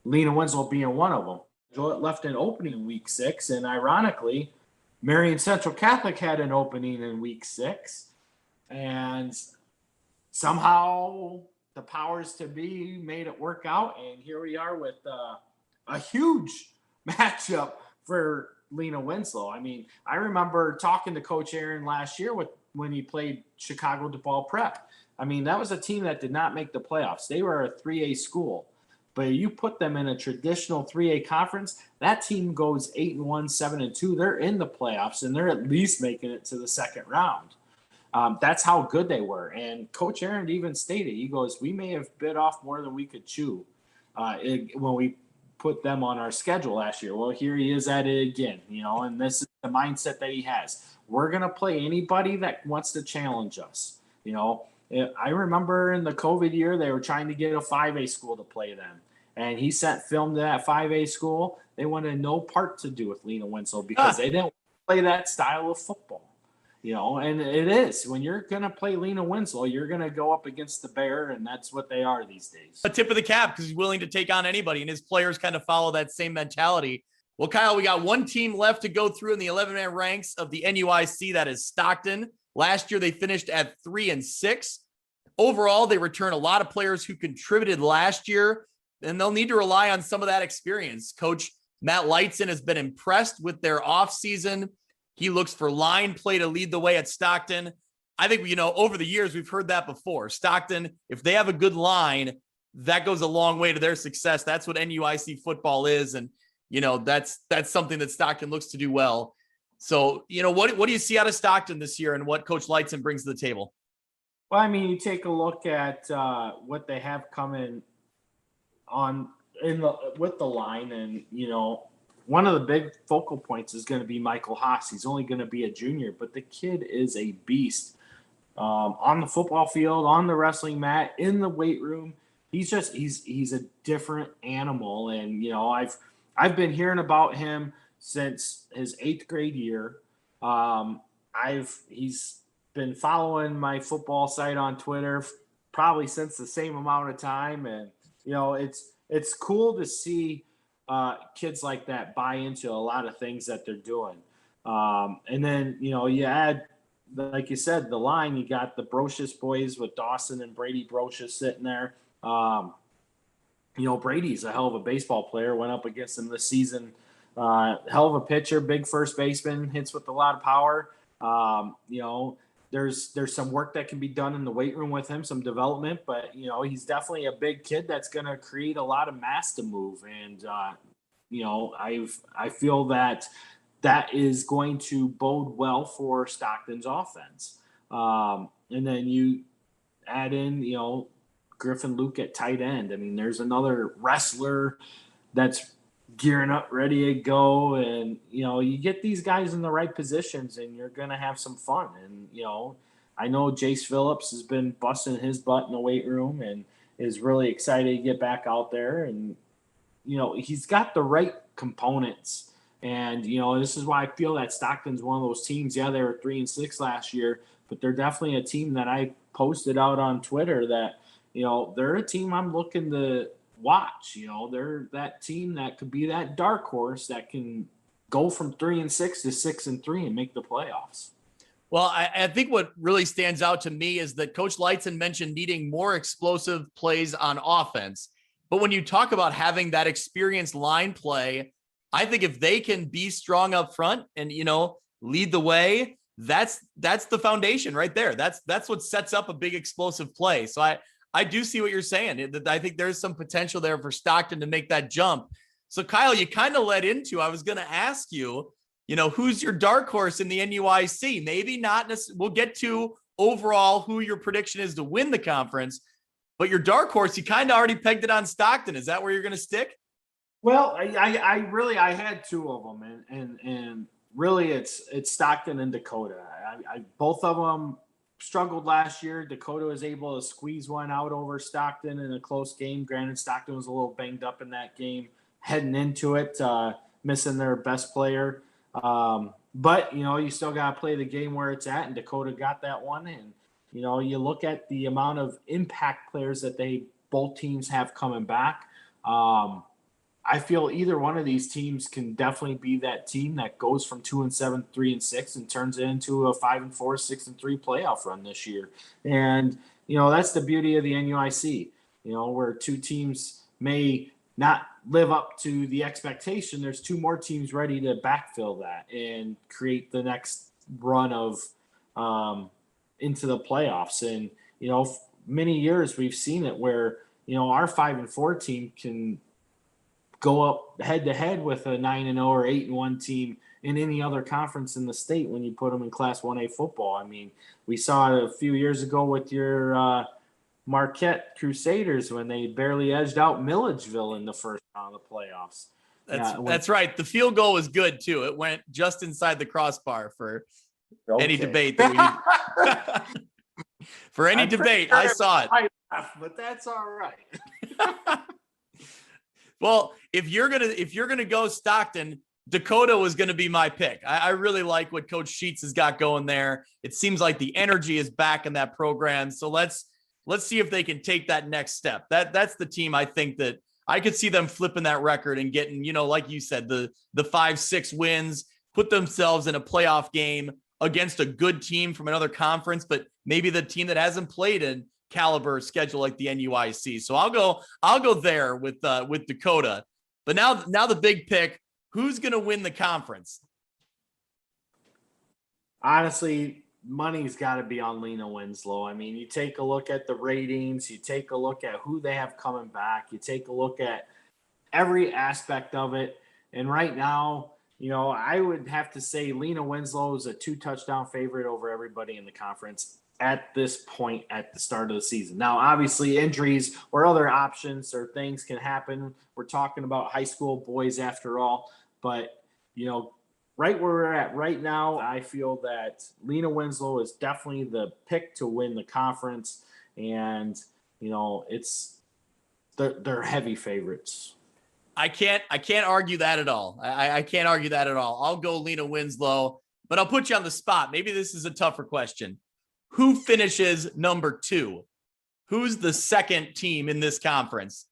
[SPEAKER 3] Lena Winslow being one of them. It left an opening in week 6, and ironically, Marion Central Catholic had an opening in week 6, and somehow the powers to be made it work out, and here we are with a huge matchup for Lena Winslow. I mean, I remember talking to Coach Aaron last year when he played Chicago DePaul Prep. I mean, that was a team that did not make the playoffs. They were a 3A school. But you put them in a traditional 3A conference, that team goes 8-1, 7-2. They're in the playoffs, and they're at least making it to the second round. That's how good they were. And Coach Aaron even stated, he goes, we may have bit off more than we could chew when we put them on our schedule last year. Well, here he is at it again, and this is the mindset that he has. We're going to play anybody that wants to challenge us. I remember in the COVID year, they were trying to get a 5A school to play them. And he sent film to that 5A school. They wanted no part to do with Lena Winslow because they didn't play that style of football. And it is. When you're going to play Lena Winslow, you're going to go up against the Bear, and that's what they are these days.
[SPEAKER 1] A tip of the cap because he's willing to take on anybody, and his players kind of follow that same mentality. Well, Kyle, we got one team left to go through in the 11-man ranks of the NUIC. That is Stockton. Last year, they finished at 3-6. Overall, they return a lot of players who contributed last year, and they'll need to rely on some of that experience. Coach Matt Lightson has been impressed with their offseason. He looks for line play to lead the way at Stockton. I think, over the years, we've heard that before. Stockton, if they have a good line, that goes a long way to their success. That's what NUIC football is. And, that's something that Stockton looks to do well. So, what do you see out of Stockton this year and what Coach Lightson brings to the table?
[SPEAKER 3] Well, I mean, you take a look at what they have coming on with the line, and one of the big focal points is going to be Michael Haas. He's only going to be a junior, but the kid is a beast on the football field, on the wrestling mat, in the weight room. He's a different animal, and I've been hearing about him since his 8th grade year. He's been following my football site on Twitter probably since the same amount of time, and it's cool to see kids like that buy into a lot of things that they're doing. And then you add, like you said, the line. You got the Brochus boys with Dawson and Brady Brochus sitting there. Brady's a hell of a baseball player. Went up against him this season. Hell of a pitcher, big first baseman, hits with a lot of power. There's some work that can be done in the weight room with him, some development, but he's definitely a big kid that's going to create a lot of mass to move. And I feel that is going to bode well for Stockton's offense. And then you add in Griffin Luke at tight end. I mean, there's another wrestler that's gearing up, ready to go, and you get these guys in the right positions, and you're gonna have some fun. And I know Jace Phillips has been busting his butt in the weight room and is really excited to get back out there. And he's got the right components. And this is why I feel that Stockton's one of those teams. Yeah, they were 3-6 last year, but they're definitely a team that I posted out on Twitter that they're a team I'm looking to watch. They're that team that could be that dark horse that can go from 3-6 to 6-3 and make the playoffs.
[SPEAKER 1] Well, I think what really stands out to me is that Coach Lightson mentioned needing more explosive plays on offense. But when you talk about having that experienced line play, I think if they can be strong up front and, lead the way, that's the foundation right there. That's what sets up a big explosive play. So I do see what you're saying. I think there's some potential there for Stockton to make that jump. So Kyle, you kind of led into, I was going to ask you, who's your dark horse in the NUIC? Maybe not. We'll get to overall who your prediction is to win the conference, but your dark horse, you kind of already pegged it on Stockton. Is that where you're going to stick?
[SPEAKER 3] Well, I had two of them, and really it's Stockton and Dakota. Both of them struggled last year. Dakota was able to squeeze one out over Stockton in a close game. Granted, Stockton was a little banged up in that game heading into it, missing their best player. But, you still got to play the game where it's at, and Dakota got that one. And, you look at the amount of impact players that both teams have coming back. I feel either one of these teams can definitely be that team that goes from 2-7, 3-6, and turns it into a 5-4, 6-3 playoff run this year. And, that's the beauty of the NUIC, where two teams may not live up to the expectation. There's two more teams ready to backfill that and create the next run of into the playoffs. And, many years we've seen it where, our 5-4 team can go up head to head with a 9-0 or 8-1 team in any other conference in the state when you put them in Class 1A football. I mean, we saw it a few years ago with your Marquette Crusaders when they barely edged out Milledgeville in the first round of the playoffs.
[SPEAKER 1] That's right. The field goal was good too. It went just inside the crossbar for any debate that we for any debate. Sure I saw it.
[SPEAKER 3] But that's all right.
[SPEAKER 1] Well, if you're gonna go Stockton, Dakota was going to be my pick. I really like what Coach Sheets has got going there. It seems like the energy is back in that program. So let's see if they can take that next step. That's the team I think that I could see them flipping that record and getting, like you said, the 5-6 wins, put themselves in a playoff game against a good team from another conference, but maybe the team that hasn't played in caliber schedule like the NUIC. So I'll go there with Dakota. But now the big pick. Who's going to win the conference?
[SPEAKER 3] Honestly, money's got to be on Lena Winslow. I mean, you take a look at the ratings, you take a look at who they have coming back, you take a look at every aspect of it. And right now, I would have to say Lena Winslow is a 2-touchdown favorite over everybody in the conference at this point at the start of the season. Now, obviously, injuries or other options or things can happen. We're talking about high school boys after all. But, right where we're at right now, I feel that Lena Winslow is definitely the pick to win the conference. And, they're heavy favorites.
[SPEAKER 1] I can't argue that at all. I can't argue that at all. I'll go Lena Winslow, but I'll put you on the spot. Maybe this is a tougher question. Who finishes number 2? Who's the second team in this conference?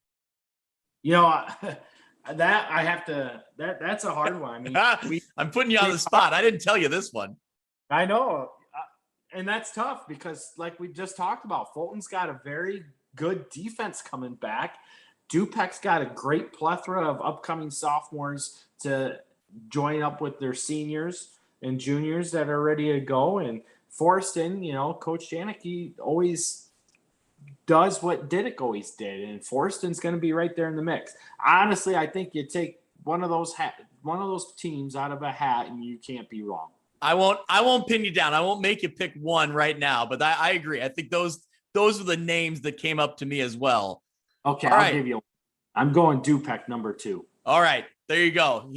[SPEAKER 3] That I have to. That's a hard one.
[SPEAKER 1] I mean, I'm putting you on the spot. I didn't tell you this one.
[SPEAKER 3] I know, and that's tough because, like we just talked about, Fulton's got a very good defense coming back. Dupec's got a great plethora of upcoming sophomores to join up with their seniors and juniors that are ready to go. And Forston, Coach Janicki always does what Diddick always did, and Forston's going to be right there in the mix. Honestly, I think you take one of those teams out of a hat, and you can't be wrong.
[SPEAKER 1] I won't pin you down. I won't make you pick one right now, but I agree. I think those are the names that came up to me as well.
[SPEAKER 3] Okay, I'll give you one. I'm going Dupec number 2.
[SPEAKER 1] All right, there you go.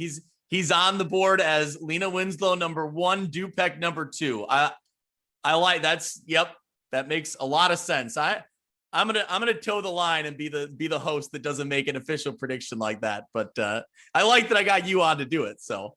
[SPEAKER 1] He's on the board as Lena Winslow number 1, Dupec number 2. I like that makes a lot of sense. I'm gonna toe the line and be the host that doesn't make an official prediction like that. But I like that I got you on to do it. So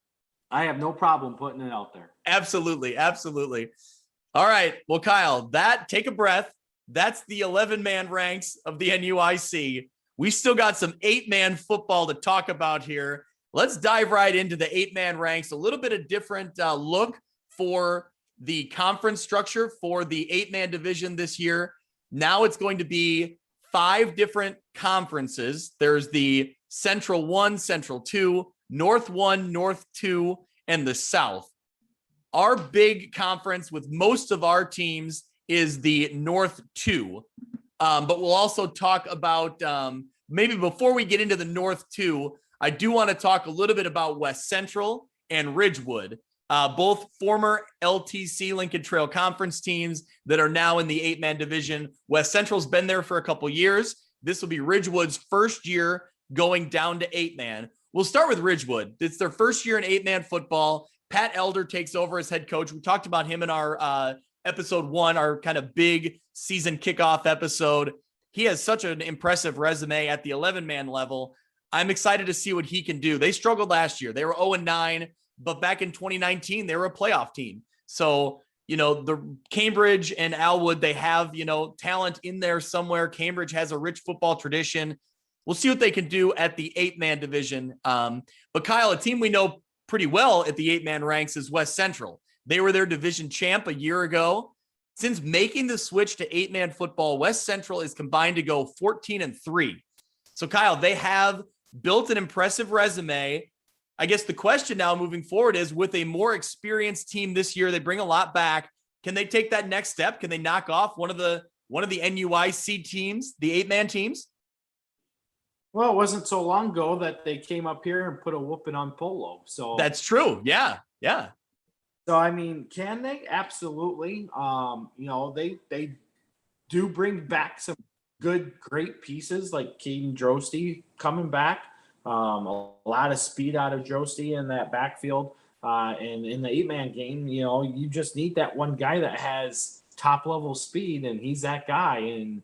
[SPEAKER 3] I have no problem putting it out there.
[SPEAKER 1] Absolutely. All right. Well, Kyle, take a breath. That's the 11-man ranks of the NUIC. We still got some 8-man football to talk about here. Let's dive right into the 8-man ranks. A little bit of different look for the conference structure for the 8-man division this year. Now it's going to be 5 different conferences. There's the Central 1, Central 2, North 1, North 2, and the South. Our big conference with most of our teams is the North 2. But we'll also talk about, maybe before we get into the North 2, I do want to talk a little bit about West Central and Ridgewood. Both former LTC Lincoln Trail Conference teams that are now in the 8-man division. West Central's been there for a couple years. This will be Ridgewood's first year going down to 8-man. We'll start with Ridgewood. It's their first year in 8-man football. Pat Elder takes over as head coach. We talked about him in our episode 1, our kind of big season kickoff episode. He has such an impressive resume at the 11-man level. I'm excited to see what he can do. They struggled last year. They were 0-9. But back in 2019, they were a playoff team. So, the Cambridge and Alwood, they have, talent in there somewhere. Cambridge has a rich football tradition. We'll see what they can do at the 8-man division. But Kyle, a team we know pretty well at the 8-man ranks is West Central. They were their division champ a year ago. Since making the switch to 8-man football, West Central is combined to go 14-3. So Kyle, they have built an impressive resume. I guess the question now moving forward is, with a more experienced team this year, they bring a lot back. Can they take that next step? Can they knock off one of the NUIC teams, the 8-man teams?
[SPEAKER 3] Well, it wasn't so long ago that they came up here and put a whooping on Polo. So
[SPEAKER 1] that's true. Yeah.
[SPEAKER 3] So I mean, can they? Absolutely. They do bring back some great pieces like Caden Drosty coming back. A lot of speed out of Drosty in that backfield. And in the 8-man game, you just need that one guy that has top level speed, and he's that guy. And,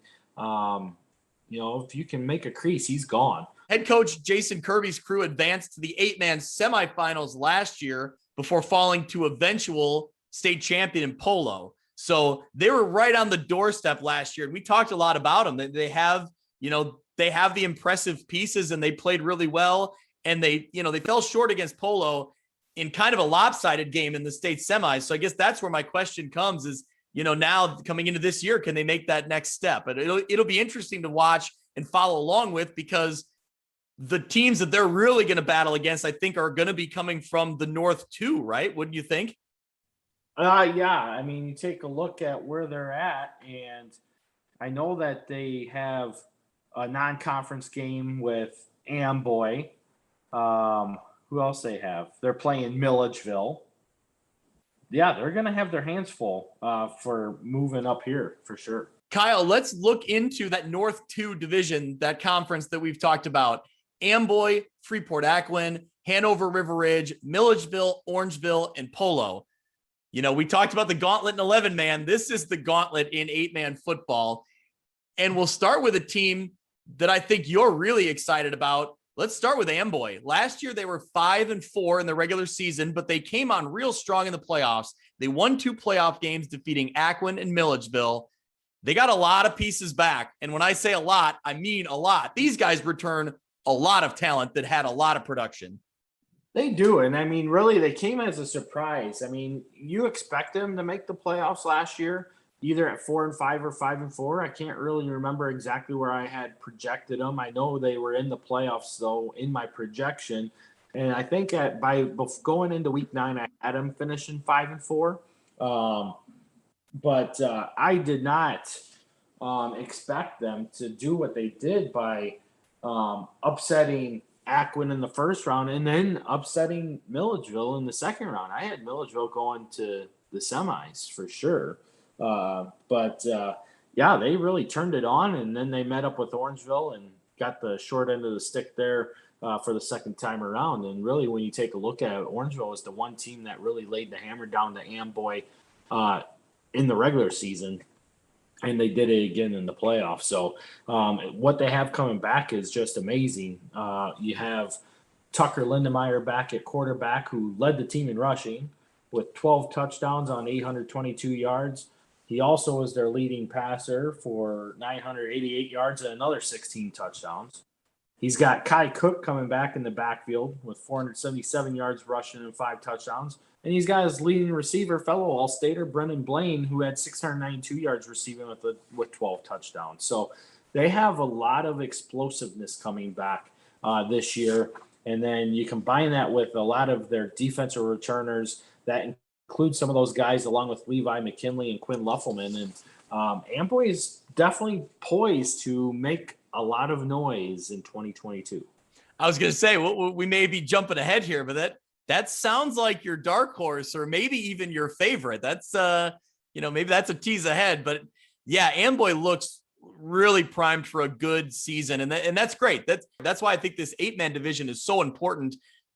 [SPEAKER 3] if you can make a crease, he's gone.
[SPEAKER 1] Head coach Jason Kirby's crew advanced to the 8-man semifinals last year before falling to eventual state champion in polo. So they were right on the doorstep last year. And we talked a lot about them. They have the impressive pieces, and they played really well. And they fell short against polo in kind of a lopsided game in the state semis. So I guess that's where my question comes is, now coming into this year, can they make that next step? But it'll be interesting to watch and follow along with, because the teams that they're really going to battle against, I think, are going to be coming from the North too, right? Wouldn't you think?
[SPEAKER 3] Yeah. I mean, you take a look at where they're at, and I know that they have a non-conference game with Amboy. Who else they have? They're playing Milledgeville. Yeah, they're going to have their hands full for moving up here for sure.
[SPEAKER 1] Kyle, let's look into that North 2 division, that conference that we've talked about. Amboy, Freeport-Acklin, Hanover River Ridge, Milledgeville, Orangeville, and Polo. We talked about the gauntlet in 11-man. This is the gauntlet in 8-man football. And we'll start with a team that I think you're really excited about. Let's start with Amboy. Last year, they were 5-4 in the regular season, but they came on real strong in the playoffs. They won 2 playoff games, defeating Acklin and Milledgeville. They got a lot of pieces back. And when I say a lot, I mean a lot. These guys return a lot of talent that had a lot of production.
[SPEAKER 3] They do. And I mean, really, they came as a surprise. I mean, you expect them to make the playoffs last year, either at 4-5 or 5-4. I can't really remember exactly where I had projected them. I know they were in the playoffs, though, in my projection. And I think by going into week 9, I had them finishing 5-4. But I did not expect them to do what they did by upsetting Acklin in the first round and then upsetting Milledgeville in the second round. I had Milledgeville going to the semis for sure. But they really turned it on, and then they met up with Orangeville and got the short end of the stick there for the second time around. And really, when you take a look at it, Orangeville was the one team that really laid the hammer down to Amboy in the regular season, and they did it again in the playoffs. So what they have coming back is just amazing. You have Tucker Lindemeyer back at quarterback, who led the team in rushing with 12 touchdowns on 822 yards. He also was their leading passer for 988 yards and another 16 touchdowns. He's got Kai Cook coming back in the backfield with 477 yards rushing and 5 touchdowns. And he's got his leading receiver, fellow All-Stater, Brendan Blaine, who had 692 yards receiving with 12 touchdowns. So they have a lot of explosiveness coming back this year. And then you combine that with a lot of their defensive returners that include some of those guys along with Levi McKinley and Quinn Luffelman. And Amboy is definitely poised to make a lot of noise in 2022.
[SPEAKER 1] I was going to say, we may be jumping ahead here, but that sounds like your dark horse, or maybe even your favorite. That's, maybe that's a tease ahead, but yeah, Amboy looks really primed for a good season. And that's great. That's why I think this 8-man division is so important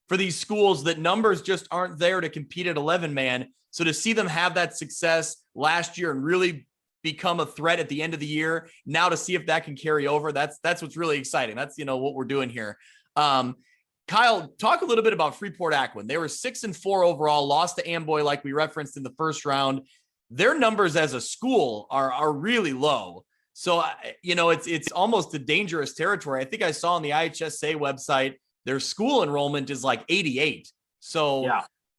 [SPEAKER 1] for these schools, that numbers just aren't there to compete at 11-man. So to see them have that success last year and really become a threat at the end of the year, now to see if that can carry over, that's what's really exciting. That's, what we're doing here. Kyle, talk a little bit about Freeport-Acklin. They were 6-4 overall, lost to Amboy like we referenced in the first round. Their numbers as a school are really low. So, it's almost a dangerous territory. I think I saw on the IHSA website, their school enrollment is like 88. So,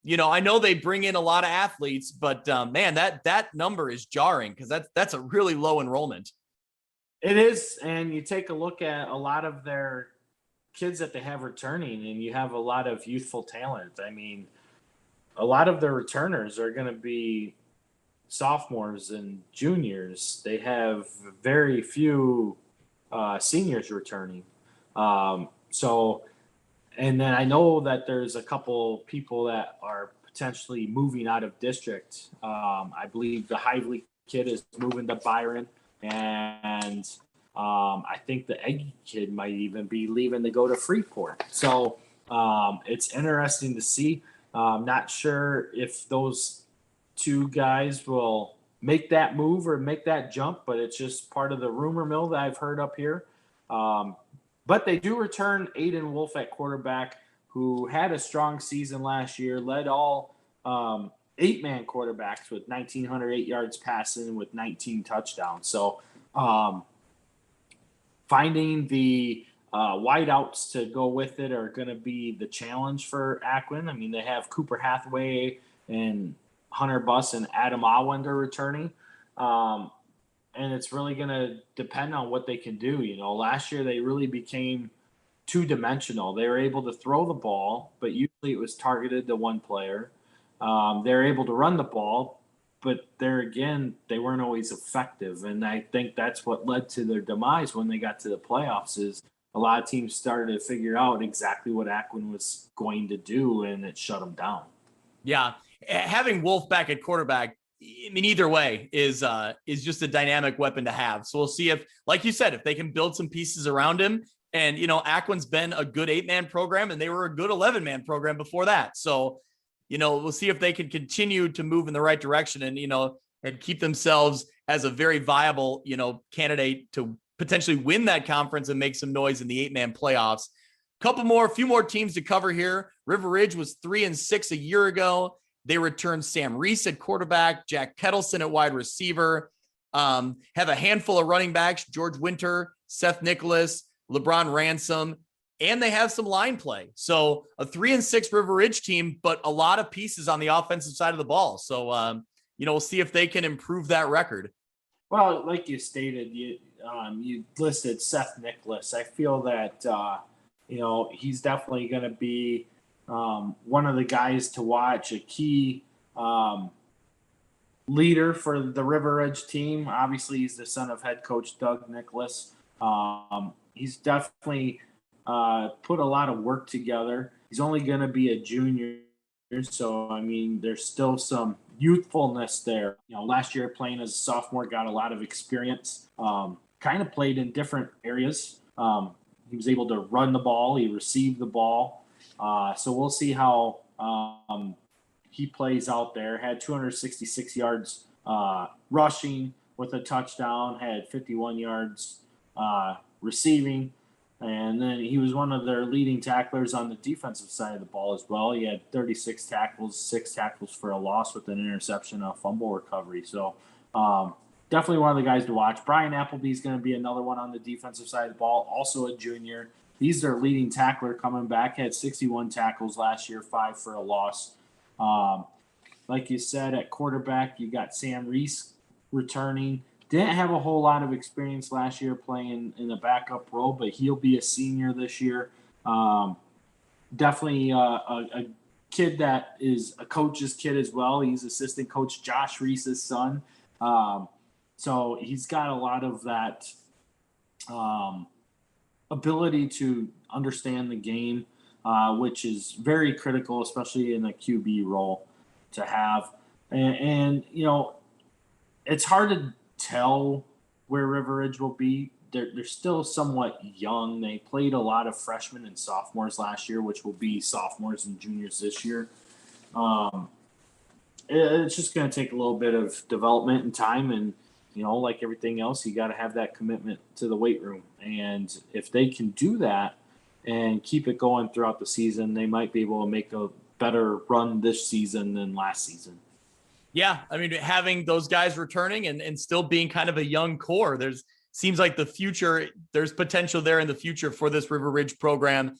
[SPEAKER 1] yeah. I know they bring in a lot of athletes, but man, that number is jarring, because that's a really low enrollment.
[SPEAKER 3] It is. And you take a look at a lot of their kids that they have returning, and you have a lot of youthful talent. I mean, a lot of their returners are going to be sophomores and juniors. They have very few seniors returning. And then I know that there's a couple people that are potentially moving out of district. I believe the Hively kid is moving to Byron, and I think the Eggy kid might even be leaving to go to Freeport. So it's interesting to see. Not sure if those two guys will make that move or make that jump, but it's just part of the rumor mill that I've heard up here. But they do return Aiden Wolf at quarterback, who had a strong season last year, led all 8-man quarterbacks with 1,908 yards passing with 19 touchdowns. So finding the wideouts to go with it are going to be the challenge for Akron. I mean, they have Cooper Hathaway and Hunter Buss and Adam Awender returning. And it's really going to depend on what they can do. You know, last year they really became two-dimensional. They were able to throw the ball, but usually it was targeted to one player. They're able to run the ball, but there again, they weren't always effective. And I think that's what led to their demise when they got to the playoffs is a lot of teams started to figure out exactly what Akron was going to do, and it shut them down.
[SPEAKER 1] Yeah. Having Wolf back at quarterback, I mean, either way is just a dynamic weapon to have. So we'll see if, like you said, if they can build some pieces around him. And, you know, Akron's been a good 8-man program and they were a good 11-man program before that. So, you know, we'll see if they can continue to move in the right direction and, you know, and keep themselves as a very viable, you know, candidate to potentially win that conference and make some noise in the 8-man playoffs. A few more teams to cover here. River Ridge was 3-6 a year ago. They returned Sam Reese at quarterback, Jack Kettleson at wide receiver, have a handful of running backs, George Winter, Seth Nicklaus, LeBron Ransom, and they have some line play. So a 3-6 River Ridge team, but a lot of pieces on the offensive side of the ball. So, you know, we'll see if they can improve that record.
[SPEAKER 3] Well, like you stated, you listed Seth Nicklaus. I feel that, you know, he's definitely going to be one of the guys to watch, a key leader for the River Ridge team. Obviously, he's the son of head coach Doug Nicklaus. He's definitely put a lot of work together. He's only going to be a junior, so, I mean, there's still some youthfulness there. You know, last year playing as a sophomore, got a lot of experience, kind of played in different areas. He was able to run the ball. He received the ball. So we'll see how he plays out there. Had 266 yards rushing with a touchdown, had 51 yards receiving. And then he was one of their leading tacklers on the defensive side of the ball as well. He had 36 tackles, 6 tackles for a loss with an interception, a fumble recovery. So definitely one of the guys to watch. Brian Appleby is going to be another one on the defensive side of the ball, also a junior. He's their leading tackler coming back. Had 61 tackles last year, 5 for a loss. Like you said, at quarterback, you got Sam Reese returning. Didn't have a whole lot of experience last year playing in the backup role, but he'll be a senior this year. Definitely a kid that is a coach's kid as well. He's assistant coach Josh Reese's son. So he's got a lot of that ability to understand the game, which is very critical, especially in a QB role to have. And you know, it's hard to tell where River Ridge will be. They're still somewhat young. They played a lot of freshmen and sophomores last year, which will be sophomores and juniors this year. It's just going to take a little bit of development and time. And, you know, like everything else, you got to have that commitment to the weight room. And if they can do that and keep it going throughout the season, they might be able to make a better run this season than last season.
[SPEAKER 1] Yeah, I mean, having those guys returning and still being kind of a young core, seems like the future, there's potential there in the future for this River Ridge program.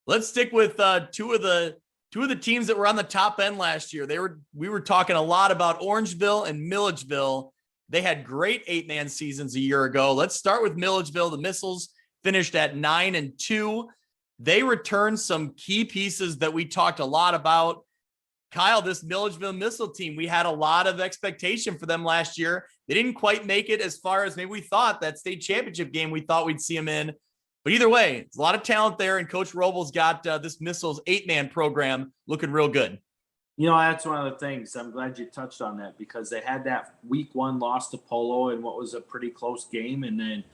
[SPEAKER 1] Let's stick with two of the teams that were on the top end last year. We were talking a lot about Orangeville and Milledgeville. They had great 8-man seasons a year ago. Let's start with Milledgeville. The Missiles finished at 9-2. They returned some key pieces that we talked a lot about. Kyle, this Milledgeville Missile team, we had a lot of expectation for them last year. They didn't quite make it as far as maybe we thought. That state championship game we thought we'd see them in. But either way, it's a lot of talent there, and Coach Robles got this Missiles 8-man program looking real good.
[SPEAKER 3] You know, that's one of the things. I'm glad you touched on that because they had that week 1 loss to Polo in what was a pretty close game. And then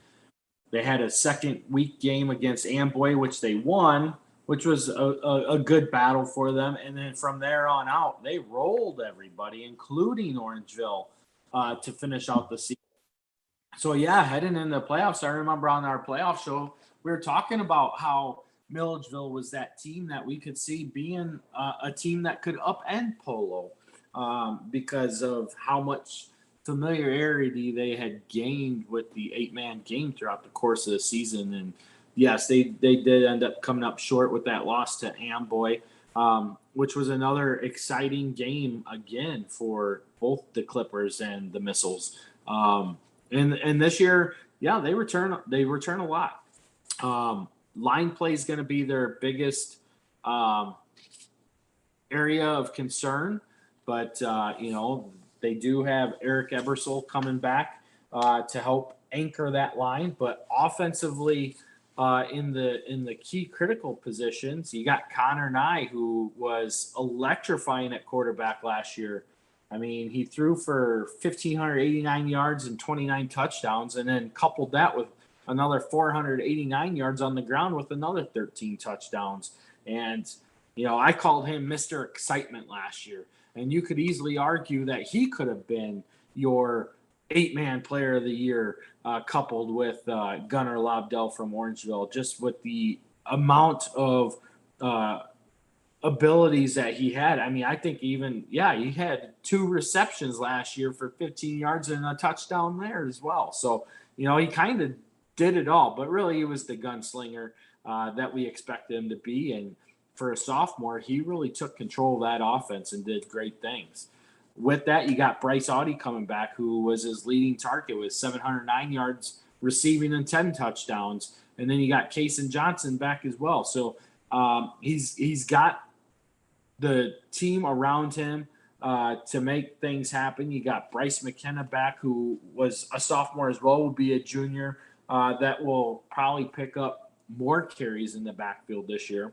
[SPEAKER 3] They had a second week game against Amboy, which they won, which was a good battle for them. And then from there on out, they rolled everybody, including Orangeville, to finish out the season. So, yeah, heading into the playoffs, I remember on our playoff show, we were talking about how Milledgeville was that team that we could see being a team that could upend Polo because of how much familiarity they had gained with the 8-man game throughout the course of the season. And yes, they did end up coming up short with that loss to Amboy, which was another exciting game again for both the Clippers and the Missiles. And this year, yeah, they return a lot. Line play is going to be their biggest area of concern, but they do have Eric Ebersol coming back to help anchor that line. But offensively, in the key critical positions, you got Connor Nye, who was electrifying at quarterback last year. I mean, he threw for 1,589 yards and 29 touchdowns, and then coupled that with another 489 yards on the ground with another 13 touchdowns. And, I called him Mr. Excitement last year. And you could easily argue that he could have been your 8-man player of the year, coupled with Gunnar Lobdell from Orangeville, just with the amount of abilities that he had. I mean, I think he had 2 receptions last year for 15 yards and a touchdown there as well. So, he kind of did it all, but really he was the gunslinger that we expected him to be. And for a sophomore, he really took control of that offense and did great things. With that, you got Bryce Audie coming back, who was his leading target with 709 yards receiving and 10 touchdowns. And then you got Kason Johnson back as well. So he's got the team around him to make things happen. You got Bryce McKenna back, who was a sophomore as well, will be a junior that will probably pick up more carries in the backfield this year.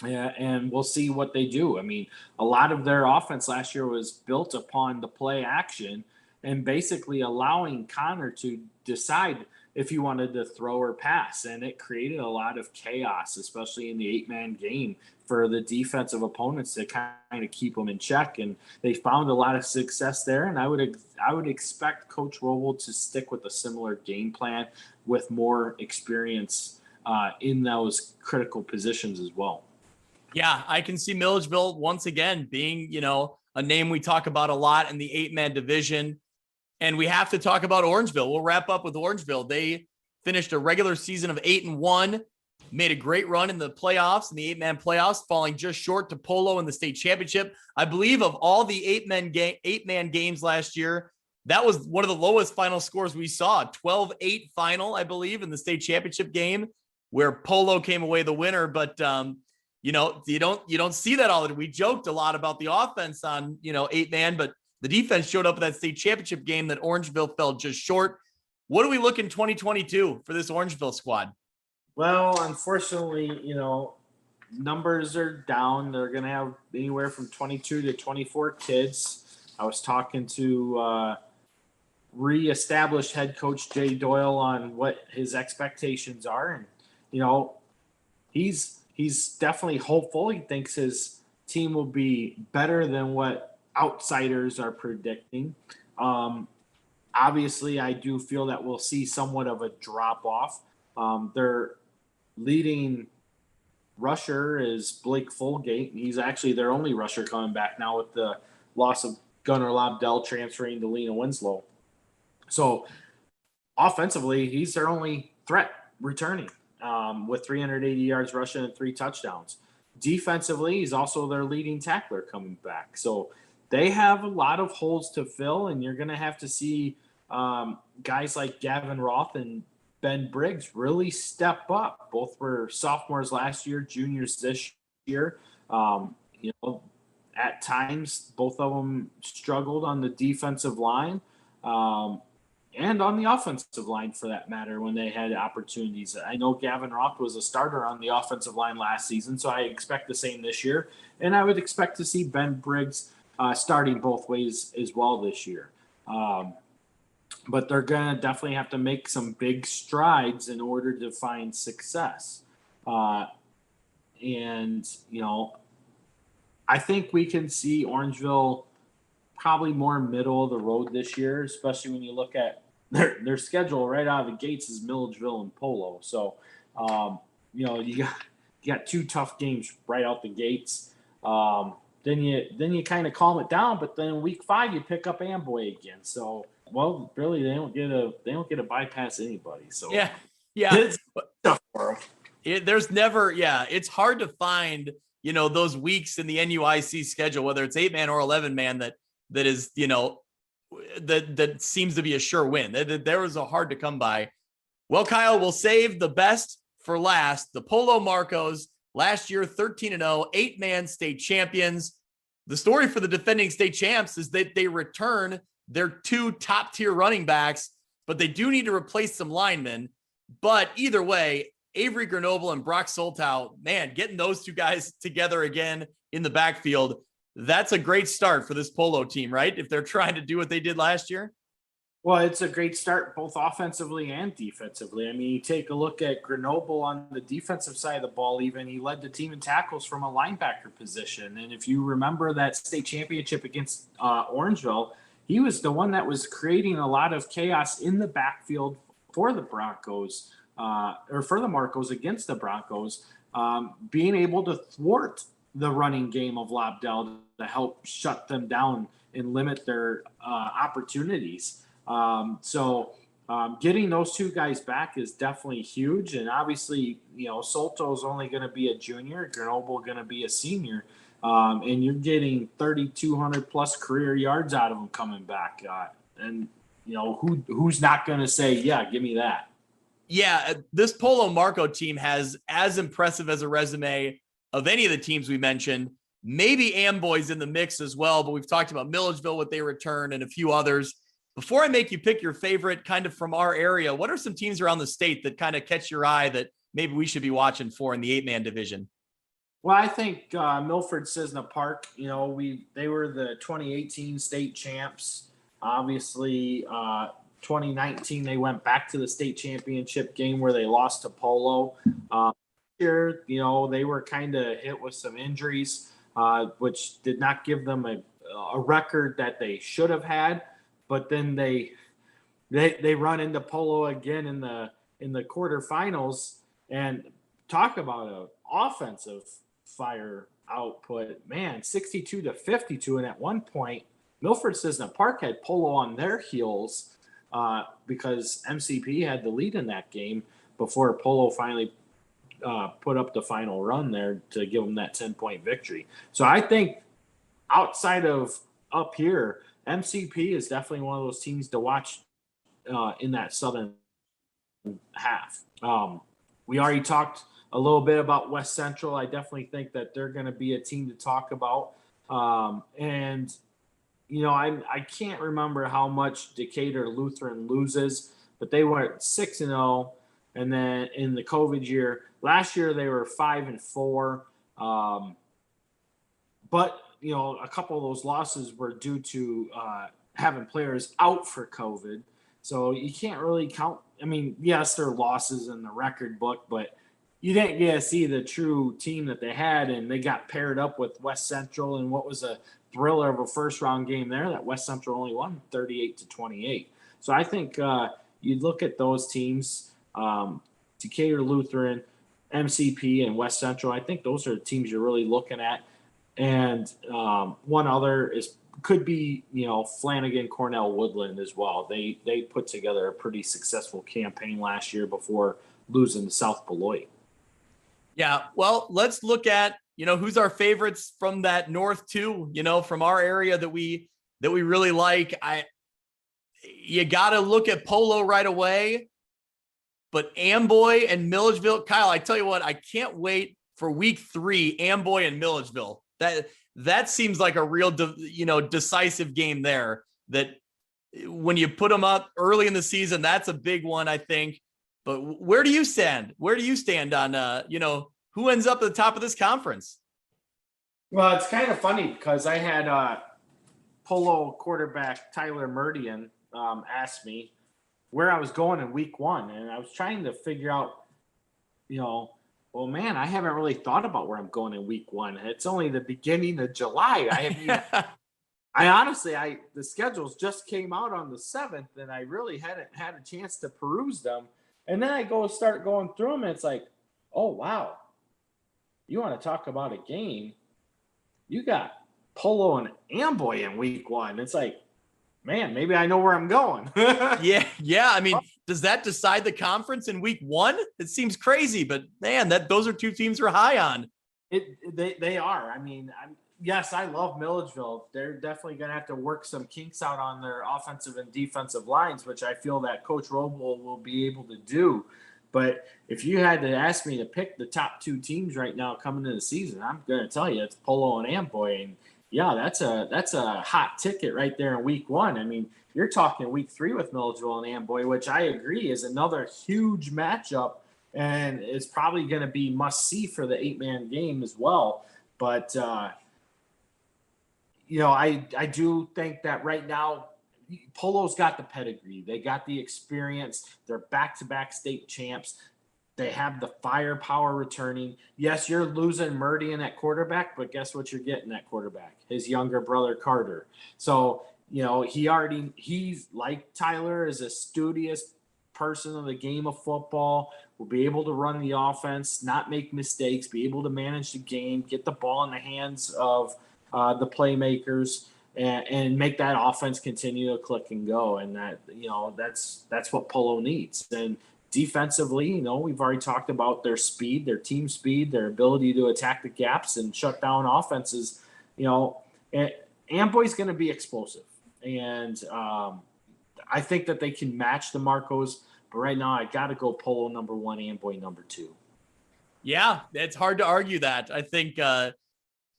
[SPEAKER 3] Yeah, and we'll see what they do. I mean, a lot of their offense last year was built upon the play action and basically allowing Connor to decide if he wanted to throw or pass. And it created a lot of chaos, especially in the 8-man game, for the defensive opponents to kind of keep them in check. And they found a lot of success there. And I would expect Coach Roble to stick with a similar game plan with more experience in those critical positions as well.
[SPEAKER 1] Yeah, I can see Milledgeville once again being, a name we talk about a lot in the 8-man division. And we have to talk about Orangeville. We'll wrap up with Orangeville. They finished a regular season of 8-1, made a great run in the playoffs, in the 8-man playoffs, falling just short to Polo in the state championship. I believe of all the 8-man games last year, that was one of the lowest final scores we saw. 12-8 final, I believe, in the state championship game, where Polo came away the winner. But you don't see that all. We joked a lot about the offense on 8-man, but the defense showed up at that state championship game that Orangeville fell just short. What do we look in 2022 for this Orangeville squad?
[SPEAKER 3] Well, unfortunately, numbers are down. They're going to have anywhere from 22 to 24 kids. I was talking to reestablished head coach Jay Doyle on what his expectations are. And, he's definitely hopeful. He thinks his team will be better than what outsiders are predicting. Obviously, I do feel that we'll see somewhat of a drop-off. Their leading rusher is Blake Fulgate. He's actually their only rusher coming back now with the loss of Gunnar Lobdell transferring to Lena Winslow. So offensively, he's their only threat returning with 380 yards rushing and 3 touchdowns. Defensively, he's also their leading tackler coming back. So they have a lot of holes to fill, and you're going to have to see guys like Gavin Roth and Ben Briggs really step up. Both were sophomores last year, juniors this year. At times, both of them struggled on the defensive line and on the offensive line, for that matter, when they had opportunities. I know Gavin Roth was a starter on the offensive line last season, so I expect the same this year. And I would expect to see Ben Briggs starting both ways as well this year. but they're going to definitely have to make some big strides in order to find success. And, I think we can see Orangeville probably more middle of the road this year, especially when you look at their schedule right out of the gates is Milledgeville and Polo. So, you got two tough games right out the gates. Then you kind of calm it down, but then week 5 you pick up Amboy again. So, well, really they don't get a bypass anybody. So
[SPEAKER 1] yeah,
[SPEAKER 3] it's tough for them.
[SPEAKER 1] There's never, it's hard to find, those weeks in the NUIC schedule, whether it's 8-man or 11-man that is, that seems to be a sure win. There was a hard to come by. Well, Kyle, we'll save the best for last. The Polo Marcos last year, 13-0, 8-man state champions. The story for the defending state champs is that they return their 2 top-tier running backs, but they do need to replace some linemen. But either way, Avery Grenoble and Brock Soltau, man, getting those 2 guys together again in the backfield, that's a great start for this Polo team, right? If they're trying to do what they did last year.
[SPEAKER 3] Well, it's a great start both offensively and defensively. I mean, you take a look at Grenoble on the defensive side of the ball, even he led the team in tackles from a linebacker position. And if you remember that state championship against Orangeville, he was the one that was creating a lot of chaos in the backfield for the Broncos, or for the Marcos against the Broncos, being able to thwart the running game of Lobdell to help shut them down and limit their opportunities. So getting those 2 guys back is definitely huge. And obviously, Solto is only going to be a junior, Grenoble going to be a senior. And you're getting 3,200 plus career yards out of them coming back. And who's not going to say, yeah, give me that.
[SPEAKER 1] Yeah, this Polo Marco team has as impressive as a resume of any of the teams we mentioned. Maybe Amboy's in the mix as well, but we've talked about Milledgeville, what they return, and a few others. Before I make you pick your favorite kind of from our area, what are some teams around the state that kind of catch your eye that maybe we should be watching for in the 8-man division?
[SPEAKER 3] Well, I think Milford Cisna Park, they were the 2018 state champs. Obviously, 2019, they went back to the state championship game where they lost to Polo. Here, they were kind of hit with some injuries, which did not give them a record that they should have had. But then they run into Polo again in the quarterfinals, and talk about an offensive fire output. Man, 62-52, and at one point, Milford Cisna Park had Polo on their heels because MCP had the lead in that game before Polo finally put up the final run there to give them that 10-point victory. So I think outside of up here, MCP is definitely one of those teams to watch in that southern half. We already talked a little bit about West Central. I definitely think that they're going to be a team to talk about. And I can't remember how much Decatur Lutheran loses, but they went 6-0. And then in the COVID year, last year they were 5-4. But a couple of those losses were due to having players out for COVID. So you can't really count. I mean, yes, there are losses in the record book, but you didn't get to see the true team that they had, and they got paired up with West Central in what was a thriller of a first-round game there that West Central only won 38-28. So I think you'd look at those teams, Decatur Lutheran, MCP, and West Central. I think those are the teams you're really looking at. And one other could be Flanagan Cornell Woodland as well. They put together a pretty successful campaign last year before losing to South Beloit.
[SPEAKER 1] Yeah, well, let's look at who's our favorites from that north too. From our area that we really like. You got to look at Polo right away, but Amboy and Milledgeville. Kyle, I tell you what, I can't wait for week 3. Amboy and Milledgeville. That seems like a real, decisive game there. That when you put them up early in the season, that's a big one, I think. But where do you stand? Where do you stand on, who ends up at the top of this conference?
[SPEAKER 3] Well, it's kind of funny because I had Polo quarterback Tyler Murdian asked me where I was going in week 1, and I was trying to figure out, well, man, I haven't really thought about where I'm going in week 1. It's only the beginning of July. I haven't even, the schedules just came out on the 7th, and I really hadn't had a chance to peruse them. And then I start going through them, and it's like, oh, wow. You want to talk about a game? You got Polo and Amboy in week 1. It's like, man, maybe I know where I'm going.
[SPEAKER 1] Yeah. I mean, does that decide the conference in week 1? It seems crazy, but man, those are 2 teams we're high on.
[SPEAKER 3] They are. I mean, yes, I love Milledgeville. They're definitely going to have to work some kinks out on their offensive and defensive lines, which I feel that Coach Roble will be able to do. But if you had to ask me to pick the top 2 teams right now coming into the season, I'm going to tell you it's Polo and Amboy. And yeah, that's a hot ticket right there in week 1. I mean, you're talking week 3 with Milledgeville and Amboy, which I agree is another huge matchup, and it's probably going to be must see for the 8-man game as well. But I do think that right now Polo's got the pedigree. They got the experience. They're back-to-back state champs. They have the firepower returning. Yes, you're losing Murdy in at quarterback, but guess what you're getting at quarterback? His younger brother, Carter. So, he's like Tyler, is a studious person of the game of football, will be able to run the offense, not make mistakes, be able to manage the game, get the ball in the hands of the playmakers, and make that offense continue to click and go. And that's what Polo needs. And defensively, we've already talked about their speed, their team speed, their ability to attack the gaps and shut down offenses. Amboy's going to be explosive. And I think that they can match the Marcos. But right now, I got to go Polo number 1, Amboy number 2.
[SPEAKER 1] Yeah, it's hard to argue that. I think,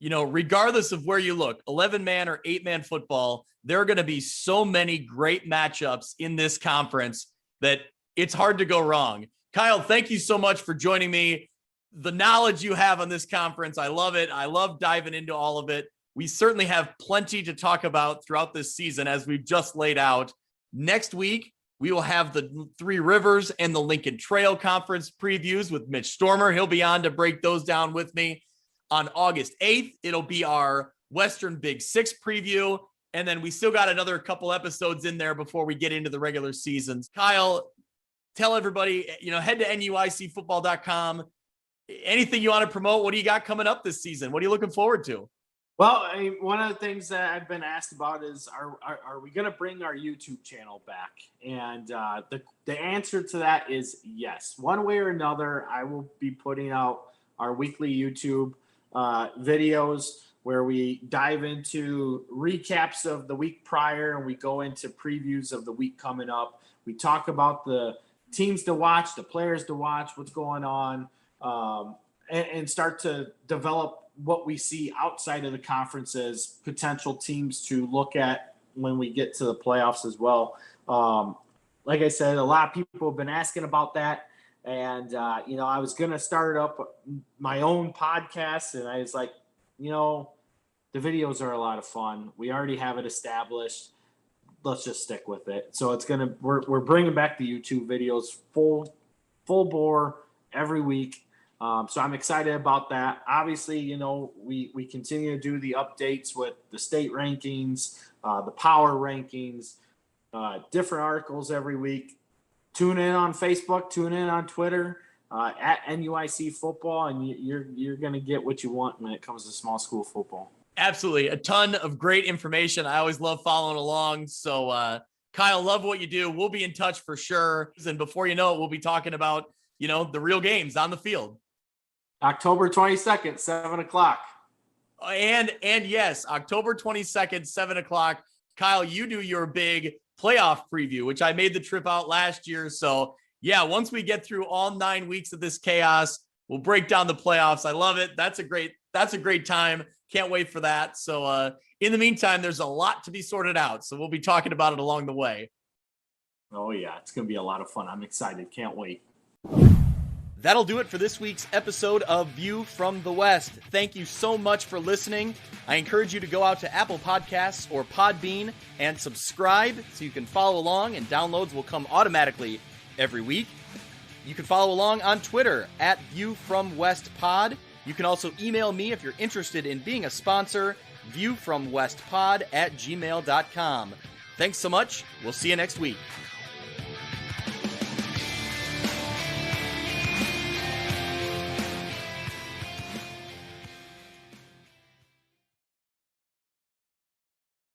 [SPEAKER 1] regardless of where you look, 11-man or 8-man football, there are going to be so many great matchups in this conference that it's hard to go wrong. Kyle, thank you so much for joining me. The knowledge you have on this conference, I love it. I love diving into all of it. We certainly have plenty to talk about throughout this season, as we've just laid out. Next week, we will have the Three Rivers and the Lincoln Trail Conference previews with Mitch Stormer. He'll be on to break those down with me. On August 8th, it'll be our Western Big Six preview. And then we still got another couple episodes in there before we get into the regular seasons. Kyle, tell everybody, head to NUICfootball.com. Anything you want to promote? What do you got coming up this season? What are you looking forward to?
[SPEAKER 3] Well, one of the things that I've been asked about is, are we going to bring our YouTube channel back? And the answer to that is yes. One way or another, I will be putting out our weekly YouTube videos where we dive into recaps of the week prior and we go into previews of the week coming up. We talk about the teams to watch, the players to watch, what's going on, and start to develop what we see outside of the conference as potential teams to look at when we get to the playoffs as well. Like I said, a lot of people have been asking about that. And, I was going to start up my own podcast, and I was like, the videos are a lot of fun. We already have it established. Let's just stick with it. So we're bringing back the YouTube videos full bore every week. So I'm excited about that. Obviously, we continue to do the updates with the state rankings, the power rankings, different articles every week. Tune in on Facebook, tune in on Twitter, at NUIC football, and you're going to get what you want when it comes to small school football.
[SPEAKER 1] Absolutely. A ton of great information. I always love following along. So, Kyle, love what you do. We'll be in touch for sure. And before you know it, we'll be talking about, the real games on the field.
[SPEAKER 3] October 22nd, 7:00.
[SPEAKER 1] And yes, October 22nd, 7:00. Kyle, you do your big playoff preview, which I made the trip out last year. So yeah, once we get through all 9 weeks of this chaos, we'll break down the playoffs. I love it. That's a great time. Can't wait for that. So in the meantime, there's a lot to be sorted out. So we'll be talking about it along the way.
[SPEAKER 3] Oh yeah, it's going to be a lot of fun. I'm excited. Can't wait.
[SPEAKER 1] That'll do it for this week's episode of View from the West. Thank you so much for listening. I encourage you to go out to Apple Podcasts or Podbean and subscribe so you can follow along, and downloads will come automatically every week. You can follow along on Twitter at ViewFromWestPod. You can also email me if you're interested in being a sponsor, viewfromwestpod@gmail.com. Thanks so much. We'll see you next week.